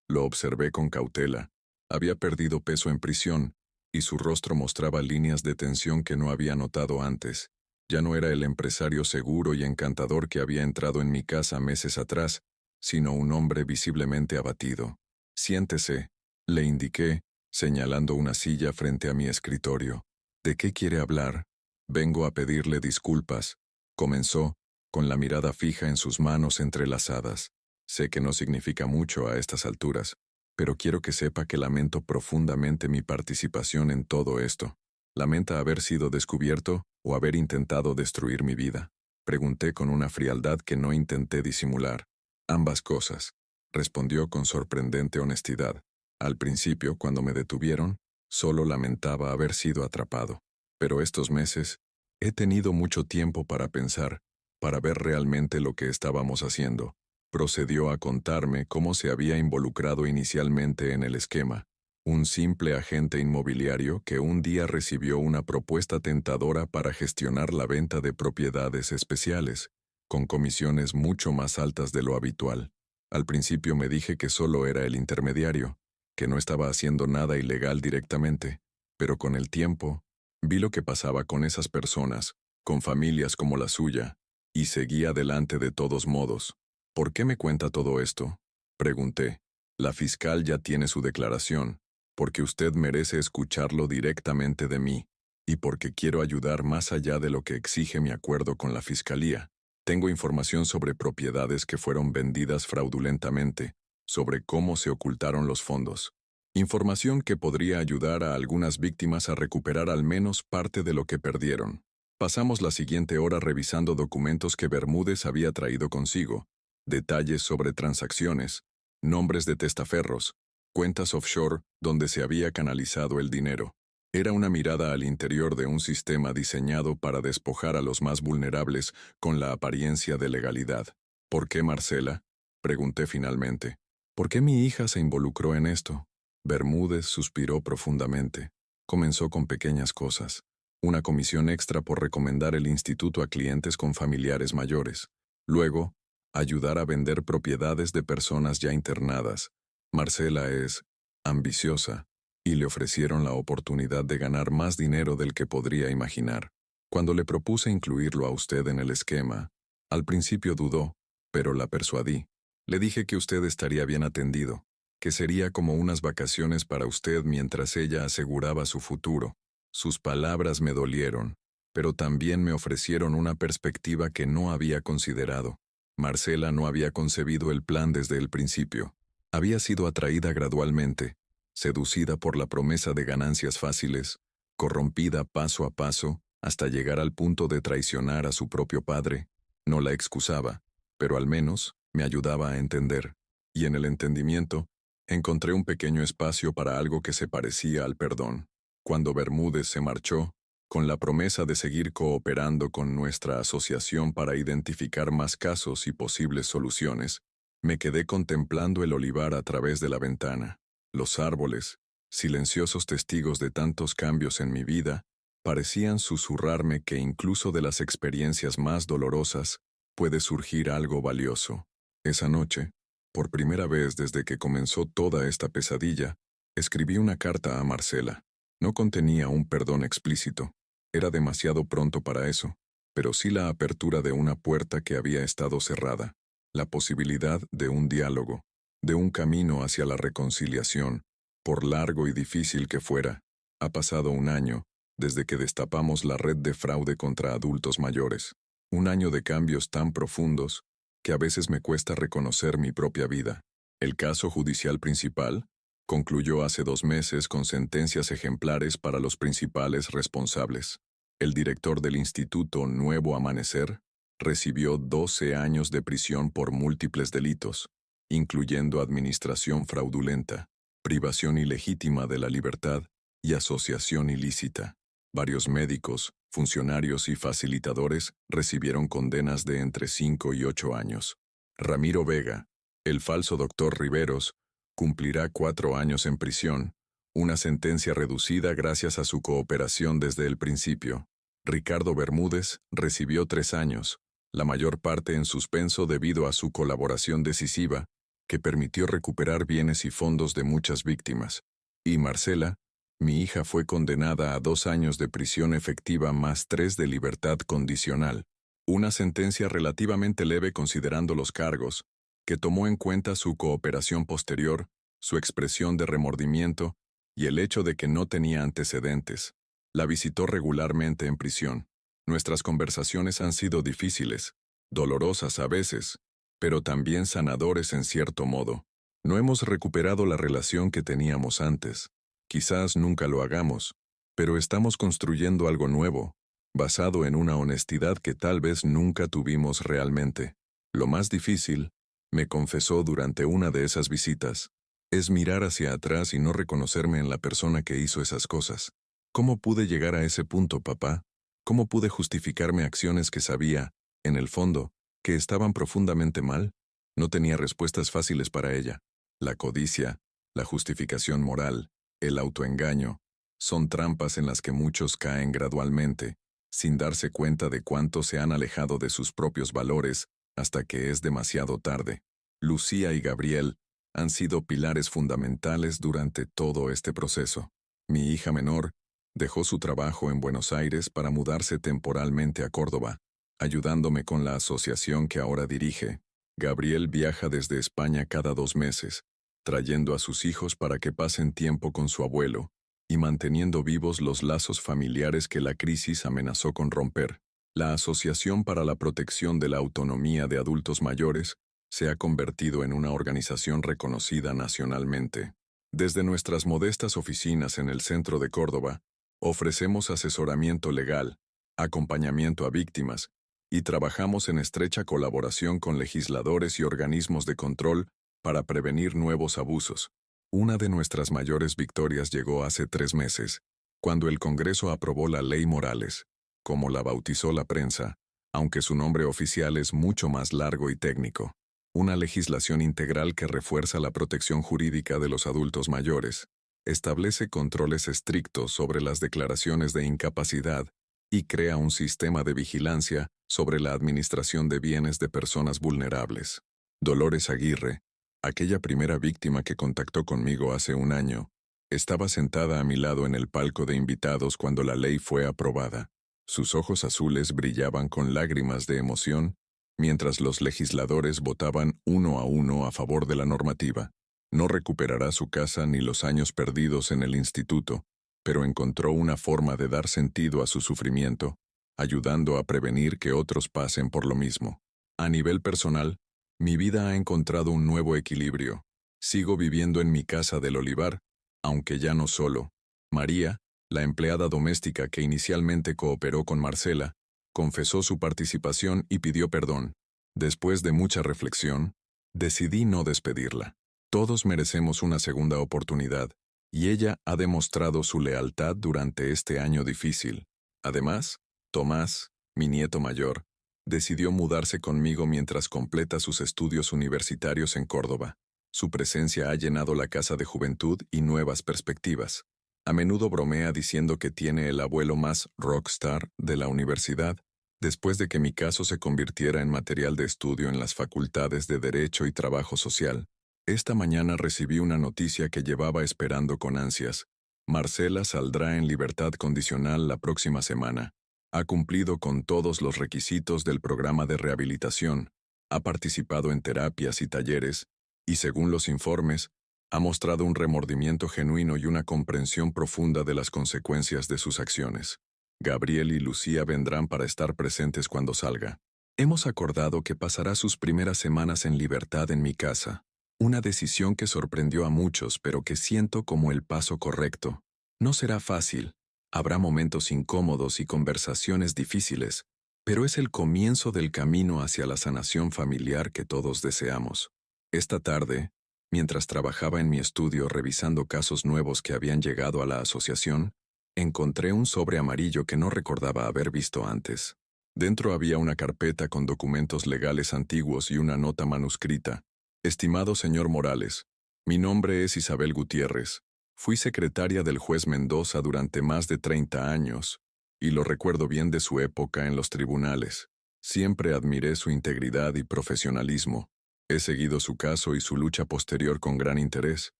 Lo observé con cautela. Había perdido peso en prisión, y su rostro mostraba líneas de tensión que no había notado antes. Ya no era el empresario seguro y encantador que había entrado en mi casa meses atrás, sino un hombre visiblemente abatido. Siéntese, le indiqué, señalando una silla frente a mi escritorio. ¿De qué quiere hablar? Vengo a pedirle disculpas, comenzó, con la mirada fija en sus manos entrelazadas. Sé que no significa mucho a estas alturas, pero quiero que sepa que lamento profundamente mi participación en todo esto. ¿Lamenta haber sido descubierto o haber intentado destruir mi vida? Pregunté con una frialdad que no intenté disimular. Ambas cosas, respondió con sorprendente honestidad. Al principio, cuando me detuvieron, solo lamentaba haber sido atrapado. Pero estos meses, he tenido mucho tiempo para pensar, para ver realmente lo que estábamos haciendo. Procedió a contarme cómo se había involucrado inicialmente en el esquema. Un simple agente inmobiliario que un día recibió una propuesta tentadora para gestionar la venta de propiedades especiales, con comisiones mucho más altas de lo habitual. Al principio me dije que solo era el intermediario, que no estaba haciendo nada ilegal directamente, pero con el tiempo, vi lo que pasaba con esas personas, con familias como la suya, y seguí adelante de todos modos. ¿Por qué me cuenta todo esto? Pregunté. La fiscal ya tiene su declaración, porque usted merece escucharlo directamente de mí, y porque quiero ayudar más allá de lo que exige mi acuerdo con la fiscalía. Tengo información sobre propiedades que fueron vendidas fraudulentamente, sobre cómo se ocultaron los fondos. Información que podría ayudar a algunas víctimas a recuperar al menos parte de lo que perdieron. Pasamos la siguiente hora revisando documentos que Bermúdez había traído consigo, detalles sobre transacciones, nombres de testaferros, cuentas offshore donde se había canalizado el dinero. Era una mirada al interior de un sistema diseñado para despojar a los más vulnerables con la apariencia de legalidad. ¿Por qué Marcela? Pregunté finalmente. ¿Por qué mi hija se involucró en esto? Bermúdez suspiró profundamente. Comenzó con pequeñas cosas. Una comisión extra por recomendar el instituto a clientes con familiares mayores. Luego, ayudar a vender propiedades de personas ya internadas. Marcela es ambiciosa, y le ofrecieron la oportunidad de ganar más dinero del que podría imaginar. Cuando le propuse incluirlo a usted en el esquema, al principio dudó, pero la persuadí. Le dije que usted estaría bien atendido, que sería como unas vacaciones para usted mientras ella aseguraba su futuro. Sus palabras me dolieron, pero también me ofrecieron una perspectiva que no había considerado. Marcela no había concebido el plan desde el principio. Había sido atraída gradualmente, seducida por la promesa de ganancias fáciles, corrompida paso a paso, hasta llegar al punto de traicionar a su propio padre. No la excusaba, pero al menos me ayudaba a entender. Y en el entendimiento, encontré un pequeño espacio para algo que se parecía al perdón. Cuando Bermúdez se marchó, con la promesa de seguir cooperando con nuestra asociación para identificar más casos y posibles soluciones, me quedé contemplando el olivar a través de la ventana. Los árboles, silenciosos testigos de tantos cambios en mi vida, parecían susurrarme que incluso de las experiencias más dolorosas puede surgir algo valioso. Esa noche, por primera vez desde que comenzó toda esta pesadilla, escribí una carta a Marcela. No contenía un perdón explícito. Era demasiado pronto para eso, pero sí la apertura de una puerta que había estado cerrada, la posibilidad de un diálogo, de un camino hacia la reconciliación, por largo y difícil que fuera. Ha pasado un año desde que destapamos la red de fraude contra adultos mayores, un año de cambios tan profundos que a veces me cuesta reconocer mi propia vida. El caso judicial principal concluyó hace 2 meses con sentencias ejemplares para los principales responsables. El director del Instituto Nuevo Amanecer recibió 12 años de prisión por múltiples delitos, incluyendo administración fraudulenta, privación ilegítima de la libertad y asociación ilícita. Varios médicos, funcionarios y facilitadores recibieron condenas de entre 5 y 8 años. Ramiro Vega, el falso doctor Riveros, cumplirá 4 años en prisión, una sentencia reducida gracias a su cooperación desde el principio. Ricardo Bermúdez recibió 3 años, la mayor parte en suspenso debido a su colaboración decisiva, que permitió recuperar bienes y fondos de muchas víctimas. Y Marcela, mi hija, fue condenada a 2 años de prisión efectiva más 3 de libertad condicional, una sentencia relativamente leve considerando los cargos, que tomó en cuenta su cooperación posterior, su expresión de remordimiento y el hecho de que no tenía antecedentes. La visitó regularmente en prisión. Nuestras conversaciones han sido difíciles, dolorosas a veces, pero también sanadores en cierto modo. No hemos recuperado la relación que teníamos antes. Quizás nunca lo hagamos, pero estamos construyendo algo nuevo, basado en una honestidad que tal vez nunca tuvimos realmente. Lo más difícil, me confesó durante una de esas visitas, es mirar hacia atrás y no reconocerme en la persona que hizo esas cosas. ¿Cómo pude llegar a ese punto, papá? ¿Cómo pude justificarme acciones que sabía, en el fondo, que estaban profundamente mal? No tenía respuestas fáciles para ella. La codicia, la justificación moral, el autoengaño, son trampas en las que muchos caen gradualmente, sin darse cuenta de cuánto se han alejado de sus propios valores hasta que es demasiado tarde. Lucía y Gabriel han sido pilares fundamentales durante todo este proceso. Mi hija menor dejó su trabajo en Buenos Aires para mudarse temporalmente a Córdoba, ayudándome con la asociación que ahora dirige. Gabriel viaja desde España cada 2 meses, trayendo a sus hijos para que pasen tiempo con su abuelo y manteniendo vivos los lazos familiares que la crisis amenazó con romper. La Asociación para la Protección de la Autonomía de Adultos Mayores se ha convertido en una organización reconocida nacionalmente. Desde nuestras modestas oficinas en el centro de Córdoba, ofrecemos asesoramiento legal, acompañamiento a víctimas, y trabajamos en estrecha colaboración con legisladores y organismos de control para prevenir nuevos abusos. Una de nuestras mayores victorias llegó hace 3 meses, cuando el Congreso aprobó la Ley Morales, como la bautizó la prensa, aunque su nombre oficial es mucho más largo y técnico. Una legislación integral que refuerza la protección jurídica de los adultos mayores, establece controles estrictos sobre las declaraciones de incapacidad y crea un sistema de vigilancia sobre la administración de bienes de personas vulnerables. Dolores Aguirre, aquella primera víctima que contactó conmigo hace un año, estaba sentada a mi lado en el palco de invitados cuando la ley fue aprobada. Sus ojos azules brillaban con lágrimas de emoción mientras los legisladores votaban uno a uno a favor de la normativa. No recuperará su casa ni los años perdidos en el instituto, pero encontró una forma de dar sentido a su sufrimiento, ayudando a prevenir que otros pasen por lo mismo. A nivel personal, mi vida ha encontrado un nuevo equilibrio. Sigo viviendo en mi casa del Olivar, aunque ya no solo. María, la empleada doméstica que inicialmente cooperó con Marcela, confesó su participación y pidió perdón. Después de mucha reflexión, decidí no despedirla. Todos merecemos una segunda oportunidad, y ella ha demostrado su lealtad durante este año difícil. Además, Tomás, mi nieto mayor, decidió mudarse conmigo mientras completa sus estudios universitarios en Córdoba. Su presencia ha llenado la casa de juventud y nuevas perspectivas. A menudo bromea diciendo que tiene el abuelo más rockstar de la universidad, después de que mi caso se convirtiera en material de estudio en las facultades de Derecho y Trabajo Social. Esta mañana recibí una noticia que llevaba esperando con ansias. Marcela saldrá en libertad condicional la próxima semana. Ha cumplido con todos los requisitos del programa de rehabilitación, ha participado en terapias y talleres, y según los informes, ha mostrado un remordimiento genuino y una comprensión profunda de las consecuencias de sus acciones. Gabriel y Lucía vendrán para estar presentes cuando salga. Hemos acordado que pasará sus primeras semanas en libertad en mi casa. Una decisión que sorprendió a muchos, pero que siento como el paso correcto. No será fácil. Habrá momentos incómodos y conversaciones difíciles, pero es el comienzo del camino hacia la sanación familiar que todos deseamos. Esta tarde, mientras trabajaba en mi estudio revisando casos nuevos que habían llegado a la asociación, encontré un sobre amarillo que no recordaba haber visto antes. Dentro había una carpeta con documentos legales antiguos y una nota manuscrita. Estimado señor Morales, mi nombre es Isabel Gutiérrez. Fui secretaria del juez Mendoza durante más de 30 años, y lo recuerdo bien de su época en los tribunales. Siempre admiré su integridad y profesionalismo. He seguido su caso y su lucha posterior con gran interés.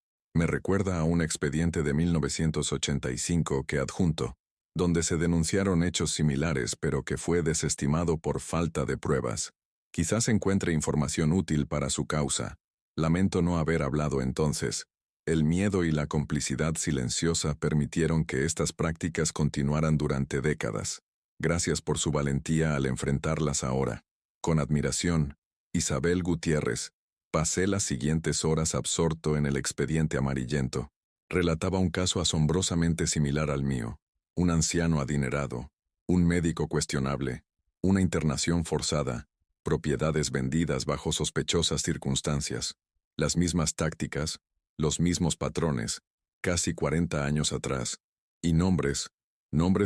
Me recuerda a un expediente de 1985 que adjunto, donde se denunciaron hechos similares pero que fue desestimado por falta de pruebas. Quizás encuentre información útil para su causa. Lamento no haber hablado entonces. El miedo y la complicidad silenciosa permitieron que estas prácticas continuaran durante décadas. Gracias por su valentía al enfrentarlas ahora. Con admiración, Isabel Gutiérrez. Pasé las siguientes horas absorto en el expediente amarillento. Relataba un caso asombrosamente similar al mío. Un anciano adinerado, un médico cuestionable, una internación forzada, propiedades vendidas bajo sospechosas circunstancias, las mismas tácticas, los mismos patrones, casi 40 años atrás, y nombres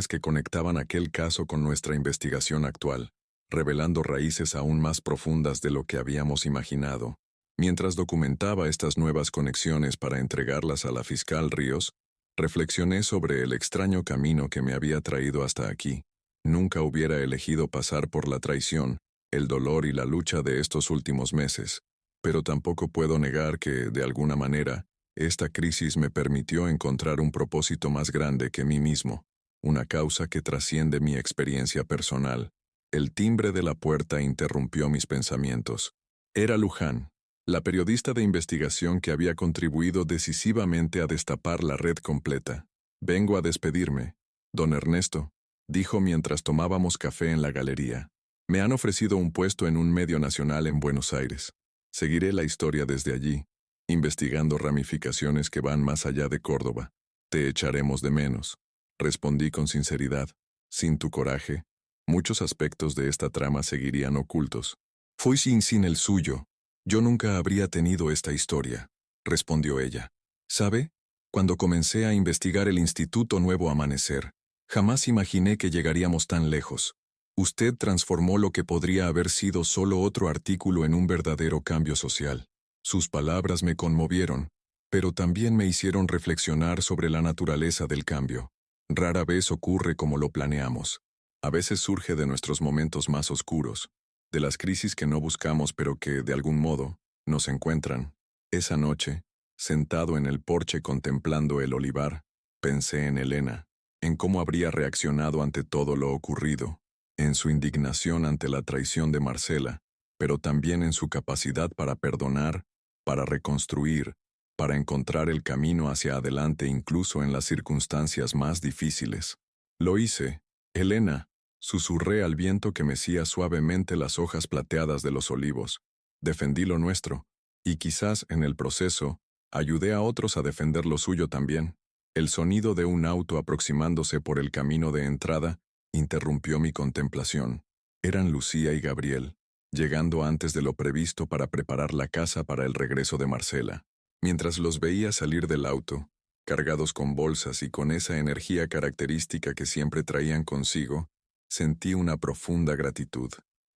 que conectaban aquel caso con nuestra investigación actual, revelando raíces aún más profundas de lo que habíamos imaginado. Mientras documentaba estas nuevas conexiones para entregarlas a la fiscal Ríos, reflexioné sobre el extraño camino que me había traído hasta aquí. Nunca hubiera elegido pasar por la traición, el dolor y la lucha de estos últimos meses. Pero tampoco puedo negar que, de alguna manera, esta crisis me permitió encontrar un propósito más grande que mí mismo, una causa que trasciende mi experiencia personal. El timbre de la puerta interrumpió mis pensamientos. Era Luján, la periodista de investigación que había contribuido decisivamente a destapar la red completa. «Vengo a despedirme, don Ernesto», dijo mientras tomábamos café en la galería. «Me han ofrecido un puesto en un medio nacional en Buenos Aires. Seguiré la historia desde allí, investigando ramificaciones que van más allá de Córdoba. Te echaremos de menos», respondí con sinceridad. «Sin tu coraje, muchos aspectos de esta trama seguirían ocultos». «Fui sin el suyo. Yo nunca habría tenido esta historia», respondió ella. «¿Sabe? Cuando comencé a investigar el Instituto Nuevo Amanecer, jamás imaginé que llegaríamos tan lejos. Usted transformó lo que podría haber sido solo otro artículo en un verdadero cambio social. Sus palabras me conmovieron, pero también me hicieron reflexionar sobre la naturaleza del cambio. Rara vez ocurre como lo planeamos. A veces surge de nuestros momentos más oscuros, de las crisis que no buscamos pero que, de algún modo, nos encuentran. Esa noche, sentado en el porche contemplando el olivar, pensé en Elena, en cómo habría reaccionado ante todo lo ocurrido, en su indignación ante la traición de Marcela, pero también en su capacidad para perdonar, para reconstruir, para encontrar el camino hacia adelante incluso en las circunstancias más difíciles. «Lo hice, Elena», susurré al viento que mecía suavemente las hojas plateadas de los olivos. «Defendí lo nuestro, y quizás, en el proceso, ayudé a otros a defender lo suyo también». El sonido de un auto aproximándose por el camino de entrada interrumpió mi contemplación. Eran Lucía y Gabriel, llegando antes de lo previsto para preparar la casa para el regreso de Marcela. Mientras los veía salir del auto, cargados con bolsas y con esa energía característica que siempre traían consigo, sentí una profunda gratitud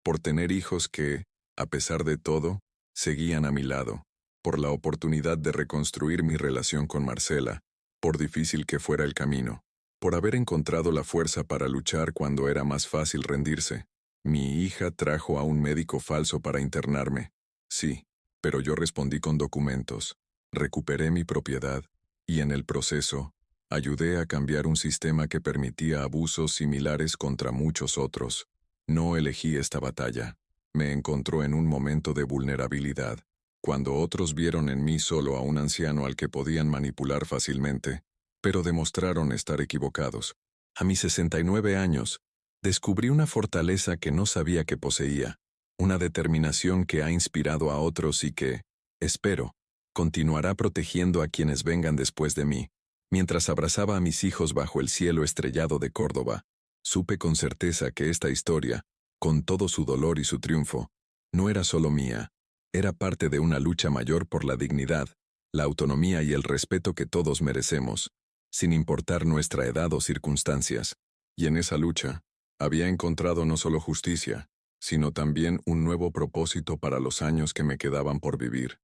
por tener hijos que, a pesar de todo, seguían a mi lado, por la oportunidad de reconstruir mi relación con Marcela, por difícil que fuera el camino, por haber encontrado la fuerza para luchar cuando era más fácil rendirse. Mi hija trajo a un médico falso para internarme. Sí, pero yo respondí con documentos. Recuperé mi propiedad, y en el proceso, ayudé a cambiar un sistema que permitía abusos similares contra muchos otros. No elegí esta batalla. Me encontró en un momento de vulnerabilidad, cuando otros vieron en mí solo a un anciano al que podían manipular fácilmente, pero demostraron estar equivocados. A mis 69 años, descubrí una fortaleza que no sabía que poseía, una determinación que ha inspirado a otros y que, espero, continuará protegiendo a quienes vengan después de mí. Mientras abrazaba a mis hijos bajo el cielo estrellado de Córdoba, supe con certeza que esta historia, con todo su dolor y su triunfo, no era solo mía, era parte de una lucha mayor por la dignidad, la autonomía y el respeto que todos merecemos, sin importar nuestra edad o circunstancias. Y en esa lucha, había encontrado no solo justicia, sino también un nuevo propósito para los años que me quedaban por vivir.